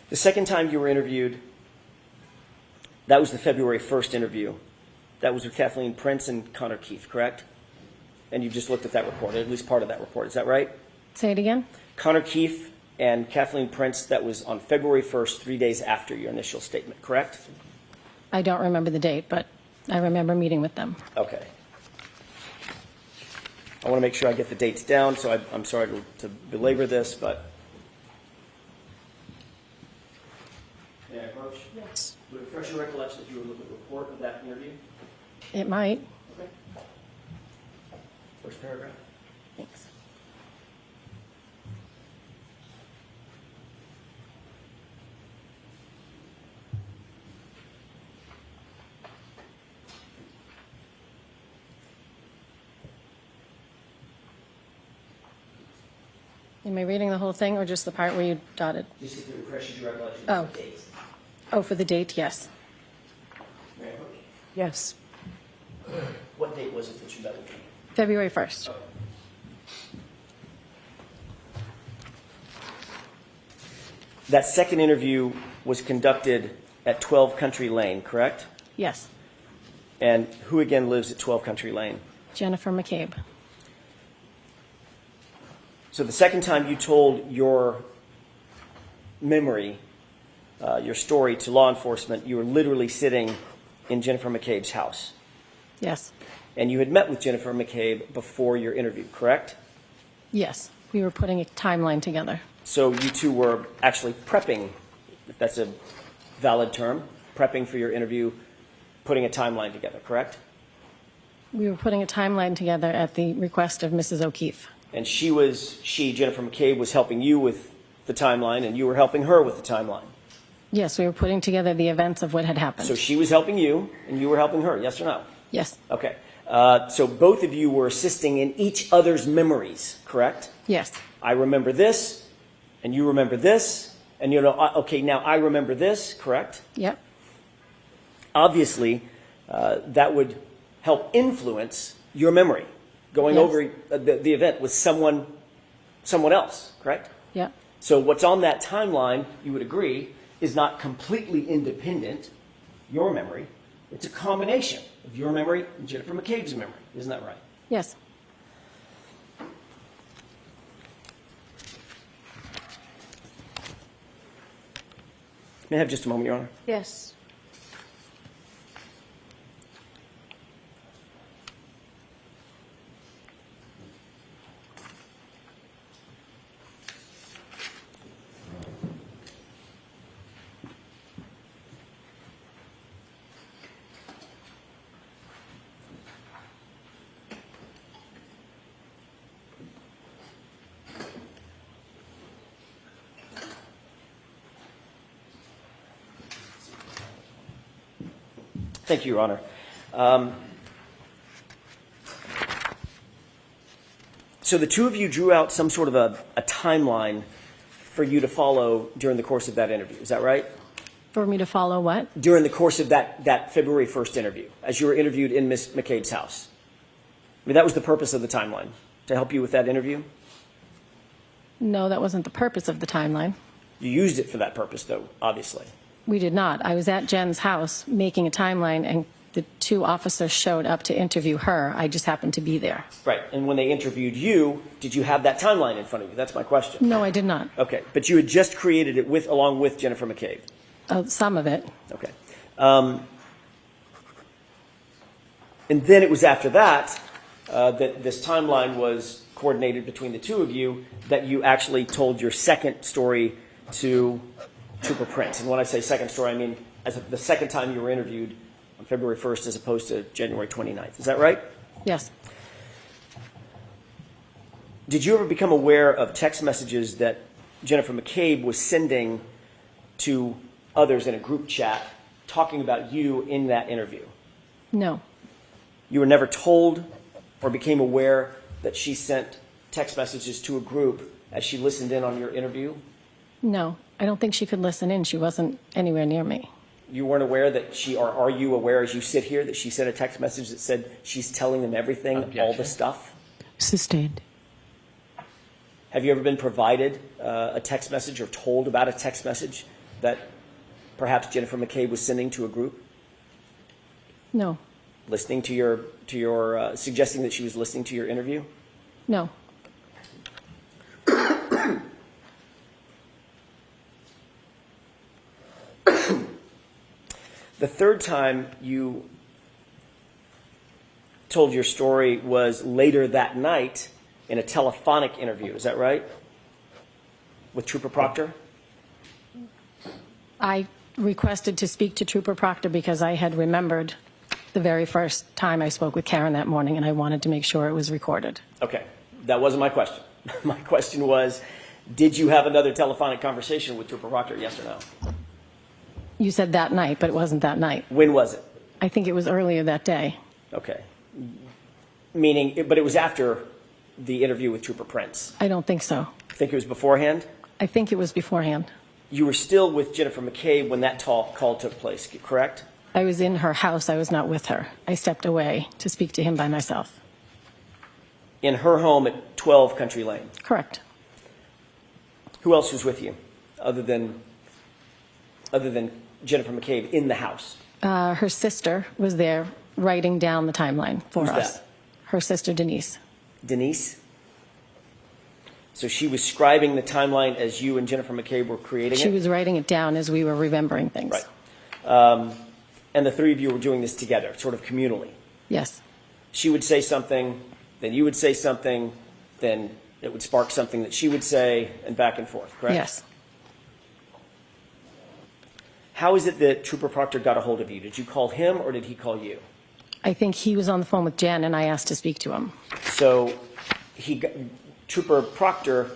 The second time you were interviewed, that was the February 1st interview. That was with Kathleen Prince and Connor Keith, correct? And you just looked at that report, at least part of that report. Is that right? Say it again? Connor Keith and Kathleen Prince, that was on February 1st, 3 days after your initial statement, correct? I don't remember the date, but I remember meeting with them. Okay. I want to make sure I get the dates down, so I'm sorry to belabor this, but. May I approach? Yes. Would it refresh your recollection if you were looking at the report of that interview? It might. Okay. First paragraph. Thanks. Am I reading the whole thing or just the part where you dotted? Just if it refreshes your recollection Oh. of the dates. Oh, for the date, yes. May I approach? Yes. What date was it that you met with me? February 1st. That second interview was conducted at 12 Country Lane, correct? Yes. And who again lives at 12 Country Lane? Jennifer McCabe. So the second time you told your memory, your story to law enforcement, you were literally sitting in Jennifer McCabe's house. Yes. And you had met with Jennifer McCabe before your interview, correct? Yes. We were putting a timeline together. So you two were actually prepping, if that's a valid term, prepping for your interview, putting a timeline together, correct? We were putting a timeline together at the request of Mrs. O'Keefe. And Jennifer McCabe, was helping you with the timeline, and you were helping her with the timeline. Yes, we were putting together the events of what had happened. So she was helping you, and you were helping her, yes or no? Yes. Okay. So both of you were assisting in each other's memories, correct? Yes. I remember this, and you remember this, and okay, now I remember this, correct? Yep. Obviously, that would help influence your memory, going Yes. over the event with someone else, correct? Yep. So what's on that timeline, you would agree, is not completely independent, your memory. It's a combination of your memory and Jennifer McCabe's memory. Isn't that right? Yes. May I have just a moment, Your Honor? Yes. Thank you, Your Honor. So the two of you drew out some sort of a timeline for you to follow during the course of that interview. Is that right? For me to follow what? During the course of that February 1st interview, as you were interviewed in Ms. McCabe's house. I mean, that was the purpose of the timeline, to help you with that interview? No, that wasn't the purpose of the timeline. You used it for that purpose, though, obviously. We did not. I was at Jen's house making a timeline, and the two officers showed up to interview her. I just happened to be there. Right. And when they interviewed you, did you have that timeline in front of you? That's my question. No, I did not. Okay. But you had just created it along with Jennifer McCabe. Some of it. Okay. And then it was after that that this timeline was coordinated between the two of you, that you actually told your second story to Trooper Prince. And when I say second story, I mean the second time you were interviewed on February 1st as opposed to January 29th. Is that right? Yes. Did you ever become aware of text messages that Jennifer McCabe was sending to others in a group chat talking about you in that interview? No. You were never told or became aware that she sent text messages to a group as she listened in on your interview? No. I don't think she could listen in. She wasn't anywhere near me. You weren't aware that or are you aware as you sit here that she sent a text message that said she's telling them everything, all the stuff? Sustained. Have you ever been provided a text message or told about a text message that perhaps Jennifer McCabe was sending to a group? No. Listening to your suggesting that she was listening to your interview? No. The third time you told your story was later that night in a telephonic interview. Is that right? With Trooper Proctor? I requested to speak to Trooper Proctor because I had remembered the very first time I spoke with Karen that morning, and I wanted to make sure it was recorded. Okay. That wasn't my question. My question was, did you have another telephonic conversation with Trooper Proctor, yes or no? You said that night, but it wasn't that night. When was it? I think it was earlier that day. Okay. But it was after the interview with Trooper Prince. I don't think so. Think it was beforehand? I think it was beforehand. You were still with Jennifer McCabe when that call took place, correct? I was in her house. I was not with her. I stepped away to speak to him by myself. In her home at 12 Country Lane. Correct. Who else was with you other than Jennifer McCabe in the house? Her sister was there writing down the timeline for Who's us. that? Her sister, Denise. Denise? So she was scribing the timeline as you and Jennifer McCabe were creating it? She was writing it down as we were remembering things. Right. And the three of you were doing this together, sort of communally. Yes. She would say something, then you would say something, then it would spark something that she would say, and back and forth, correct? Yes. How is it that Trooper Proctor got a hold of you? Did you call him or did he call you? I think he was on the phone with Jen, and I asked to speak to him. So Trooper Proctor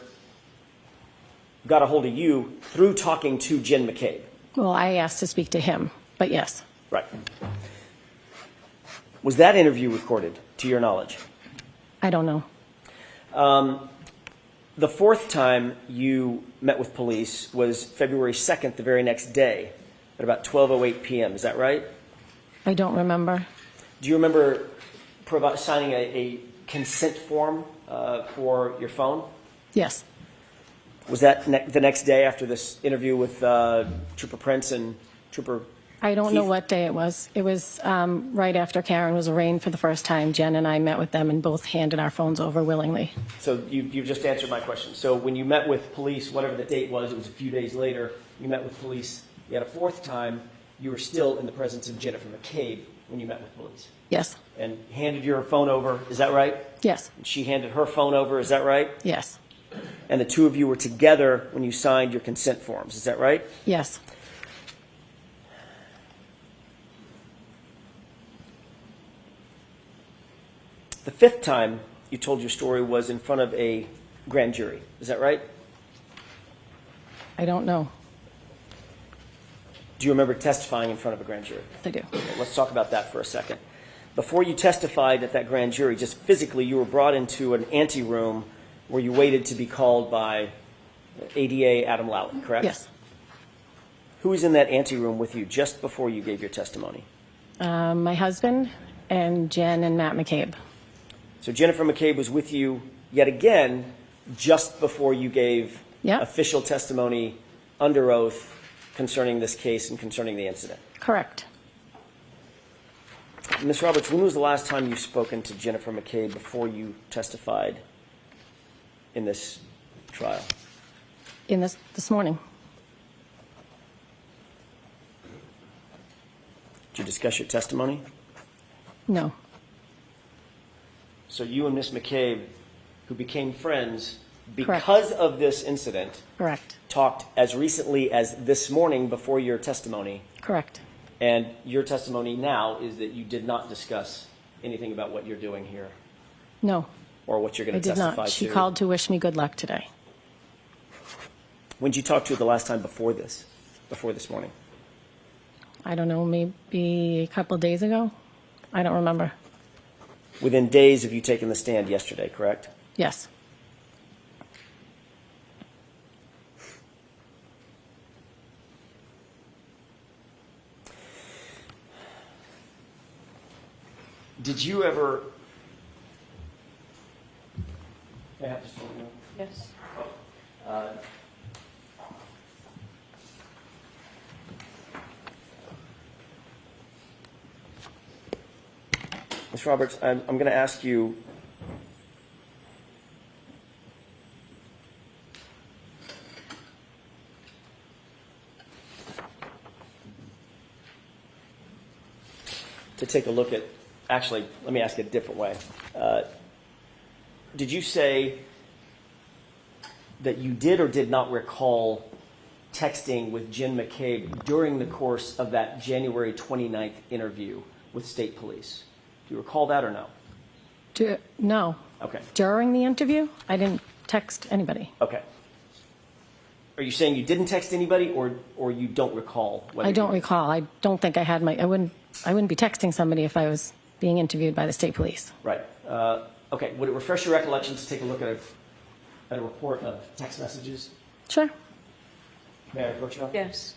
got a hold of you through talking to Jen McCabe. Well, I asked to speak to him, but yes. Right. Was that interview recorded, to your knowledge? I don't know. The fourth time you met with police was February 2nd, the very next day, at about 12:08 p.m. Is that right? I don't remember. Do you remember signing a consent form for your phone? Yes. Was that the next day after this interview with Trooper Prince and Trooper I don't know Keith? what day it was. It was right after Karen was arraigned for the first time. Jen and I met with them and both handed our phones over willingly. So you've just answered my question. So when you met with police, whatever the date was, it was a few days later, you met with police. You had a fourth time, you were still in the presence of Jennifer McCabe when you met with police. Yes. And handed your phone over, is that right? Yes. And she handed her phone over, is that right? Yes. And the two of you were together when you signed your consent forms, is that right? Yes. The fifth time you told your story was in front of a grand jury, is that right? I don't know. Do you remember testifying in front of a grand jury? I do. Okay, let's talk about that for a second. Before you testified at that grand jury, just physically, you were brought into an anteroom where you waited to be called by ADA Adam Lally, correct? Yes. Who was in that anteroom with you just before you gave your testimony? My husband and Jen and Matt McCabe. So Jennifer McCabe was with you yet again just before you gave official testimony under oath concerning this case and concerning the incident. Correct. Ms. Roberts, when was the last time you've spoken to Jennifer McCabe before you testified in this trial? In this morning. Did you discuss your testimony? No. So you and Miss McCabe, who became friends Correct. because of this incident, Correct. talked as recently as this morning before your testimony. Correct. And your testimony now is that you did not discuss anything about what you're doing here No, or what you're I going to did testify not. She to. called to wish me good luck today. When did you talk to her the last time before this morning? I don't know, maybe a couple of days ago? I don't remember. Within days of you taking the stand yesterday, correct? Yes. Did you ever... May I have this one? Yes. Ms. Roberts, I'm going to ask you, to take a look at, actually, let me ask it a different way. Did you say that you did or did not recall texting with Jen McCabe during the course of that January 29th interview with state police? Do you recall that or no? No. Okay. During the interview, I didn't text anybody. Okay. Are you saying you didn't text anybody or you don't recall? Whether I don't you... recall. I don't think I had I wouldn't be texting somebody if I was being interviewed by the state police. Right. Okay. Would it refresh your recollection to take a look at a report of text messages? Sure. May I approach you? Yes.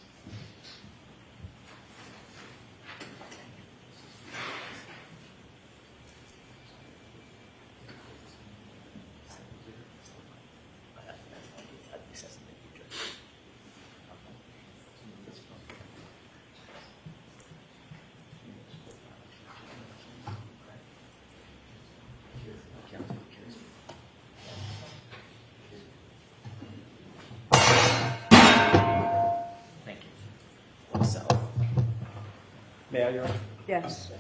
Thank you. So, may I, Your Honor? Yes.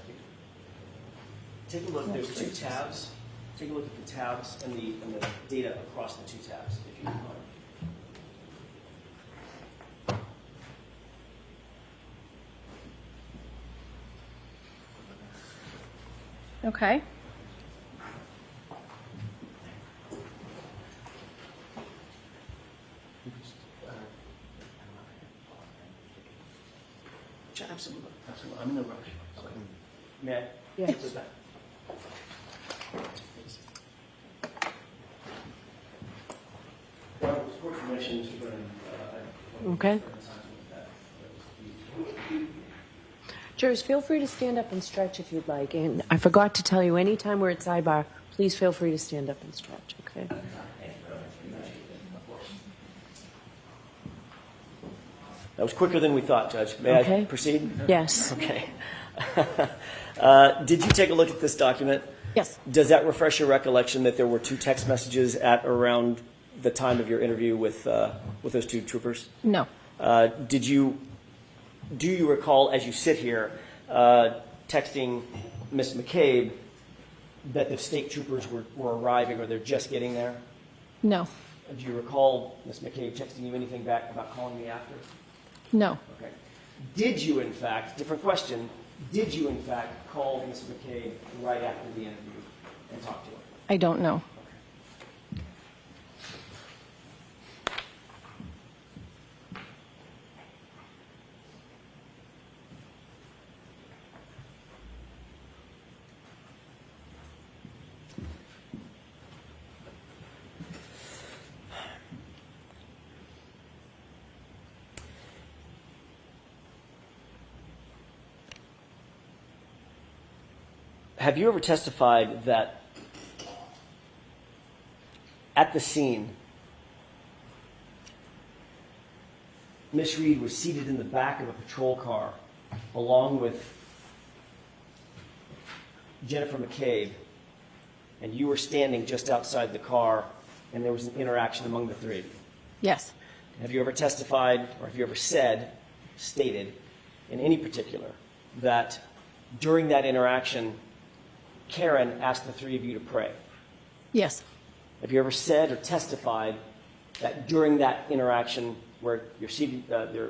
Take a look. There's two tabs. Take a look at the tabs and the data across the two tabs, if you don't mind. Okay. Absolutely. Absolutely. I'm in no rush. So, may I? Yes. Take this back. Well, for information, Mr. Brennan, Okay. Jurors, feel free to stand up and stretch if you'd like. And I forgot to tell you, anytime we're at sidebar, please feel free to stand up and stretch, okay? That was quicker than we thought, Judge. May I Okay. proceed? Yes. Okay. Did you take a look at this document? Yes. Does that refresh your recollection that there were two text messages at around the time of your interview with those two troopers? No. Do you recall, as you sit here, texting Miss McCabe that the state troopers were arriving or they're just getting there? No. Do you recall Miss McCabe texting you anything back about calling me after? No. Okay. Did you, in fact, different question, did you, in fact, call Miss McCabe right after the interview and talk to her? I don't know. Have you ever testified that at the scene, Miss Reed was seated in the back of a patrol car along with Jennifer McCabe, and you were standing just outside the car, and there was an interaction among the three of you? Yes. Have you ever testified, or have you ever stated in any particular, that during that interaction, Karen asked the three of you to pray. Yes. Have you ever said or testified that during that interaction where you're seated,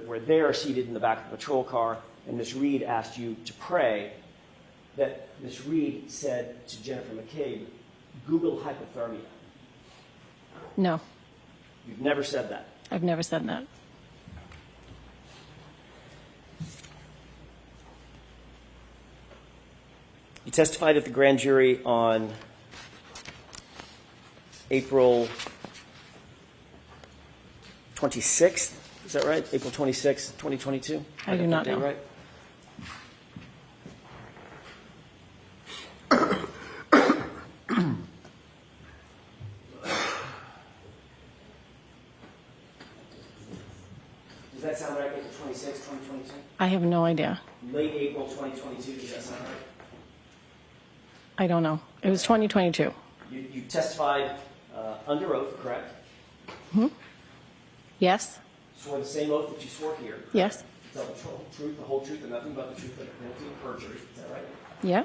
where they are seated in the back of the patrol car, and Ms. Reed asked you to pray, that Ms. Reed said to Jennifer McCabe, "Google hypothermia"? No, You've never said that. I've never said that. You testified at the grand jury on April 26th. Is that right? April 26th, 2022? I do not got that know. Right? Does that sound right? April 26th, 2022? I have no idea. Late April 2022, does that sound right? I don't know. It was 2022. You testified under oath, correct? Yes? Swore the same oath that you swore here. Yes? Tell the truth, the whole truth, and nothing but the truth, but penalty of perjury. Is that right? Yeah?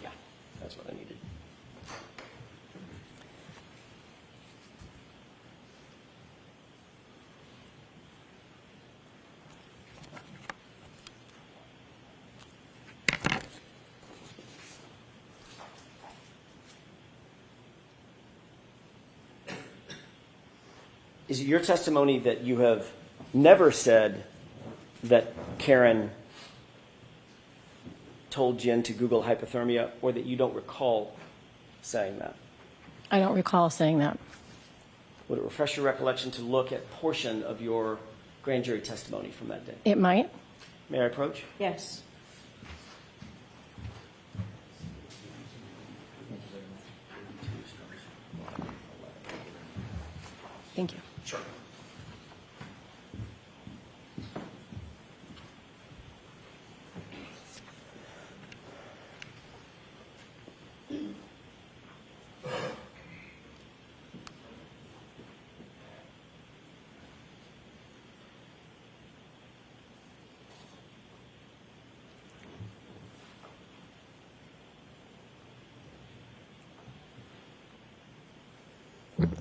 Yeah, that's what I needed. Is it your testimony that you have never said that Karen told Jen to Google hypothermia, or that you don't recall saying that? I don't recall saying that. Would it refresh your recollection to look at portion of your grand jury testimony from that day? It might. May I approach? Yes. Thank you. Sure.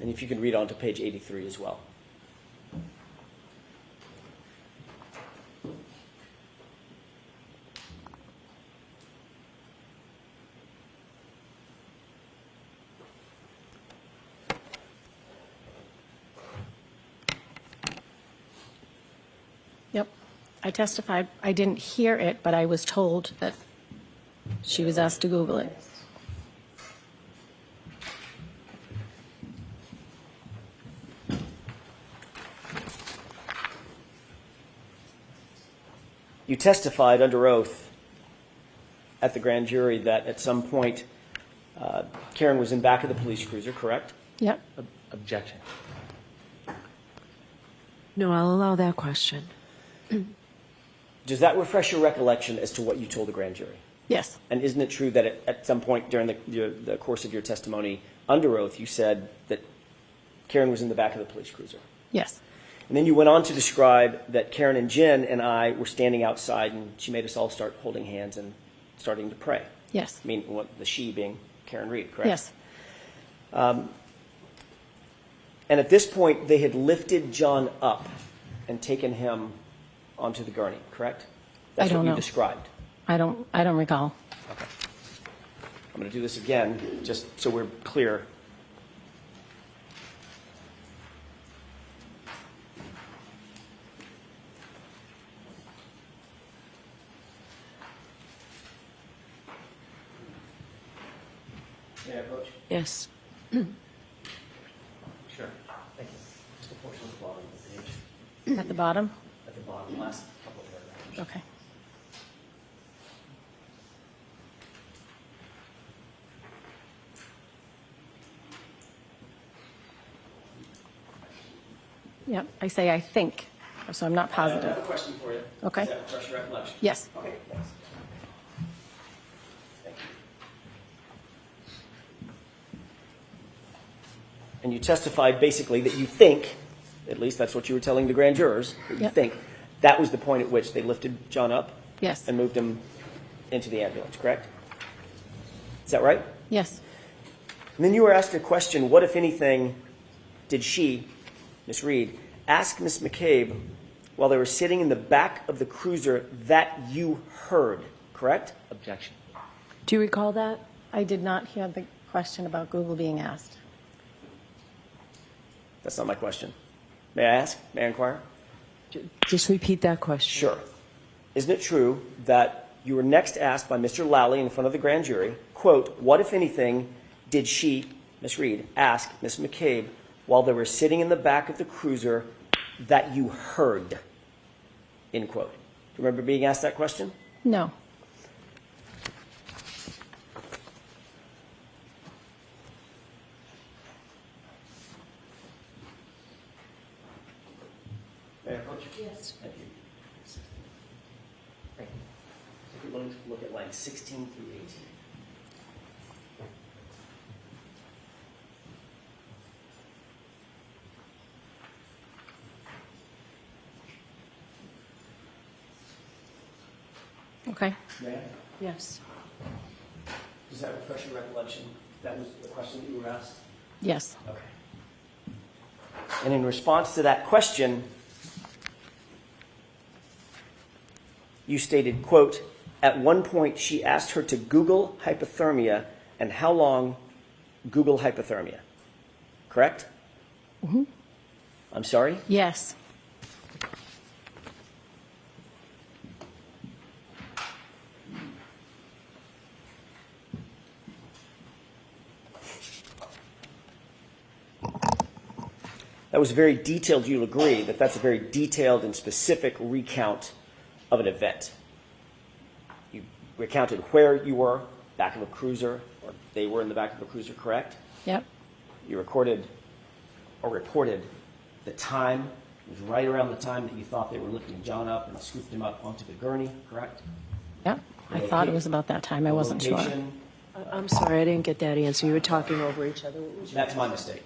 And if you can read on to page 83 as well. Yep. I testified. I didn't hear it, but I was told that she was asked to Google it. You testified under oath at the grand jury that at some point Karen was in back of the police cruiser, correct? Yep. Objection. No, I'll allow that question. Does that refresh your recollection as to what you told the grand jury? Yes. And isn't it true that at some point during the course of your testimony under oath, you said that Karen was in the back of the police cruiser? Yes. And then you went on to describe that Karen and Jen and I were standing outside, and she made us all start holding hands and starting to pray. Yes. I mean, the she being Karen Reed, correct? Yes. And at this point, they had lifted John up and taken him onto the gurney, correct? That's I don't what you know. described. I don't recall. Okay. I'm going to do this again, just so we're clear. May I approach? Yes. Sure. Thank you. Just a portion of the bottom of the page. At the bottom? At the bottom, last couple of paragraphs. Okay. Yep, I say I think, so I'm not I have positive. a question for you. Okay. Does that refresh your recollection? Yes. Okay, thanks. Thank you. And you testified basically that you think, at least that's what you were telling the grand jurors, that you Yep. think that was the point at which they lifted John up Yes. and moved him into the ambulance, correct? Is that right? Yes. And then you were asked a question, what, if anything, did she, Miss Reed, ask Miss McCabe while they were sitting in the back of the cruiser that you heard, correct? Objection. Do you recall that? I did not hear the question about Google being asked. That's not my question. May I ask? May I inquire? Just repeat that question. Sure. Isn't it true that you were next asked by Mr. Lally in front of the grand jury, quote, what, if anything, did she, Miss Reed, ask Miss McCabe while they were sitting in the back of the cruiser that you heard, end quote. Do you remember being asked that question? No. May I approach you? Yes. Thank you. Thank you. Take a look at lines 16 through 18. Okay. May I? Yes. Does that refresh your recollection? That was the question that you were asked? Yes. Okay. And in response to that question, you stated, quote, at one point she asked her to Google hypothermia and how long Google hypothermia. Correct? Mm-hmm. I'm sorry? Yes. That was very detailed. You'll agree that that's a very detailed and specific recount of an event. You recounted where you were, back of a cruiser, or they were in the back of a cruiser, correct? Yep. You recorded or reported the time. It was right around the time that you thought they were lifting John up and scooped him up onto the gurney, correct? Yep. I thought it was about that time. I wasn't sure. Location, I'm sorry, I didn't get that answer. You were talking over each other. that's my mistake.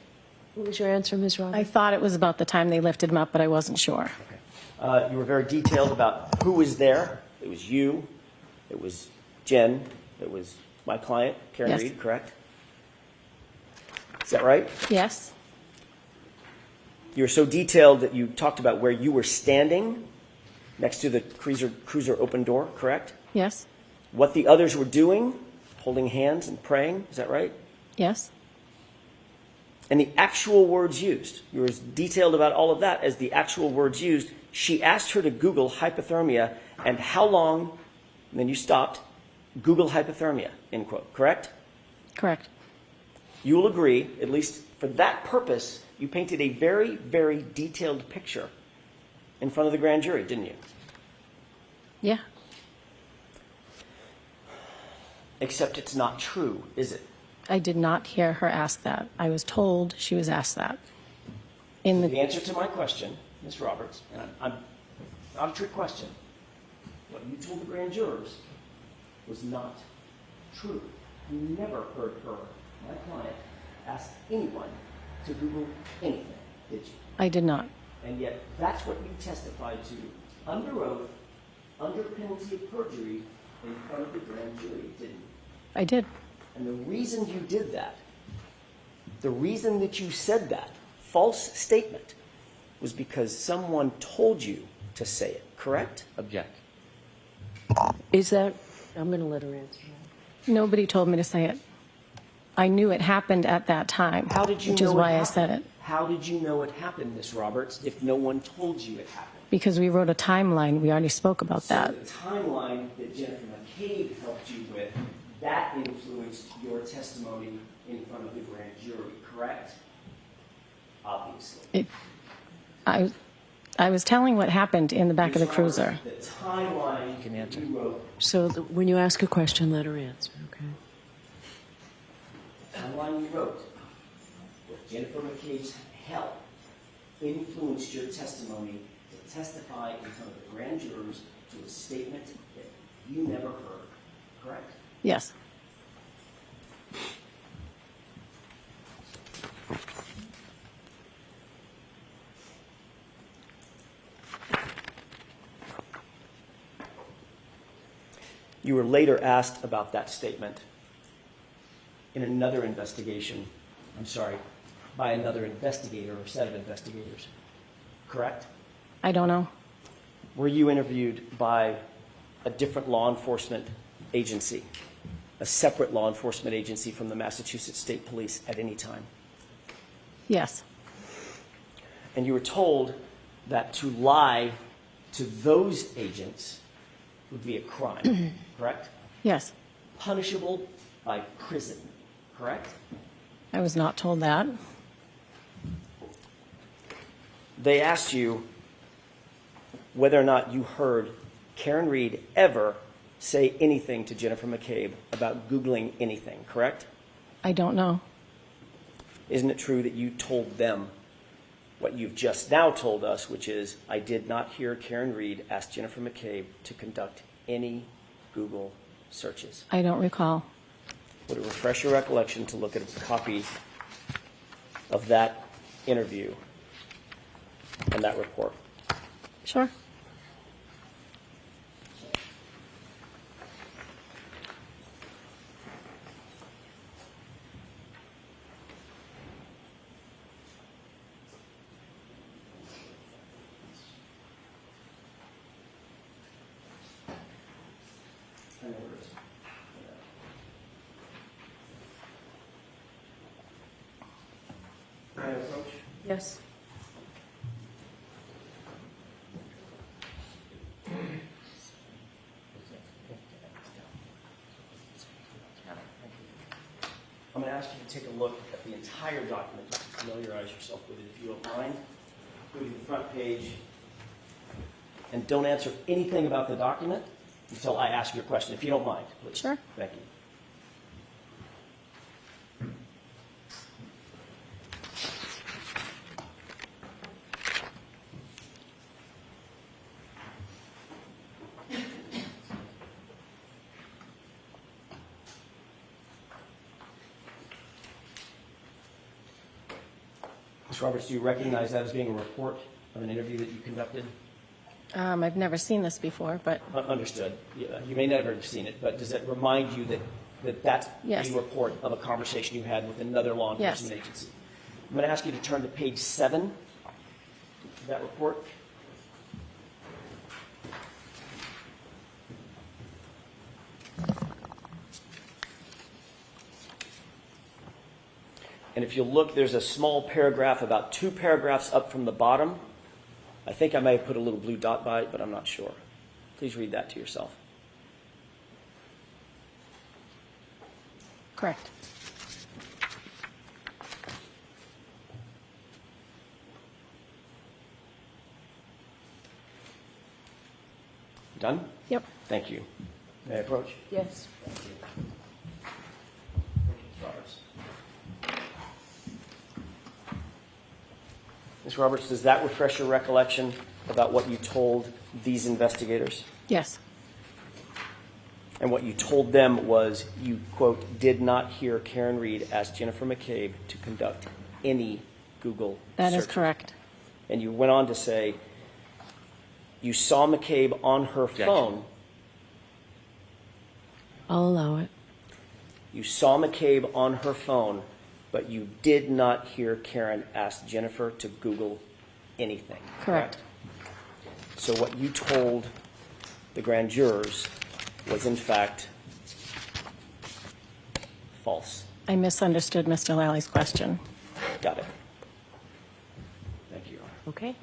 What was your answer, Ms. Roberts? I thought it was about the time they lifted him up, but I wasn't sure. Okay. You were very detailed about who was there. It was you. It was Jen. It was my client, Kerry Yes. Reed, correct? Is that right? Yes. You were so detailed that you talked about where you were standing next to the cruiser open door, correct? Yes. What the others were doing, holding hands and praying, is that right? Yes. And the actual words used. You were as detailed about all of that as the actual words used. She asked her to Google hypothermia and how long, and then you stopped, Google hypothermia, end quote, correct? Correct. You will agree, at least for that purpose, you painted a very, very detailed picture in front of the grand jury, didn't you? Yeah. Except it's not true, is it? I did not hear her ask that. I was told she was asked that. In The the answer to my question, Ms. Roberts, and I'm not a trick question, what you told the grand jurors was not true. You never heard her, my client, ask anyone to Google anything, did you? I did not. And yet, that's what you testified to under oath, under penalty of perjury, in front of the grand jury, didn't you? I did. And the reason you did that, the reason that you said that false statement, was because someone told you to say it, correct? Object. Is that, I'm going to let her answer that. Nobody told me to say it. I knew it happened at that time, How did you which know is it why I happened? said it. How did you know it happened, Miss Roberts, if no one told you it happened? Because we wrote a timeline. We already spoke about So that. the timeline that Jennifer McCabe helped you with, that influenced your testimony in front of the grand jury, correct? Obviously. I was telling what happened in the back of the cruiser. The timeline can answer. you wrote, So when you ask a question, let her answer, okay? the timeline you wrote, with Jennifer McCabe's help, influenced your testimony to testify in front of the grand jurors to a statement that you never heard, correct? Yes. You were later asked about that statement in another investigation, by another investigator or set of investigators, correct? I don't know. Were you interviewed by a different law enforcement agency, a separate law enforcement agency from the Massachusetts State Police at any time? Yes. And you were told that to lie to those agents would be a crime, correct? Yes. Punishable by prison, correct? I was not told that. They asked you whether or not you heard Karen Reed ever say anything to Jennifer McCabe about Googling anything, correct? I don't know. Isn't it true that you told them what you've just now told us, which is, I did not hear Karen Reed ask Jennifer McCabe to conduct any Google searches? I don't recall. Would it refresh your recollection to look at a copy of that interview and that report? Sure. I know where it is. Can I approach? Yes. I'm going to ask you to take a look at the entire document, just to familiarize yourself with it, if you don't mind. Go to the front page, and don't answer anything about the document until I ask you a question, if you don't mind, please. Sure. Thank you. Ms. Roberts, do you recognize that as being a report of an interview that you conducted? I've never seen this before, but Understood. You may never have seen it, but does it remind you that that's Yes. a report of a conversation you had with another law Yes. enforcement agency? I'm going to ask you to turn to page 7 of that report. And if you look, there's a small paragraph, about 2 paragraphs up from the bottom. I think I may have put a little blue dot by it, but I'm not sure. Please read that to yourself. correct. Done? Yep. Thank you. May I approach? Yes. Thank you. Ms. Roberts. Ms. Roberts, does that refresh your recollection about what you told these investigators? Yes. And what you told them was you, quote, did not hear Karen Reed ask Jennifer McCabe to conduct any Google That is searches. correct. And you went on to say you saw McCabe on her phone. I'll allow it. You saw McCabe on her phone, but you did not hear Karen ask Jennifer to Google anything. Correct. So what you told the grand jurors was, in fact, false. I misunderstood Mr. Lally's question. Got it. Thank you, Your Honor. Okay.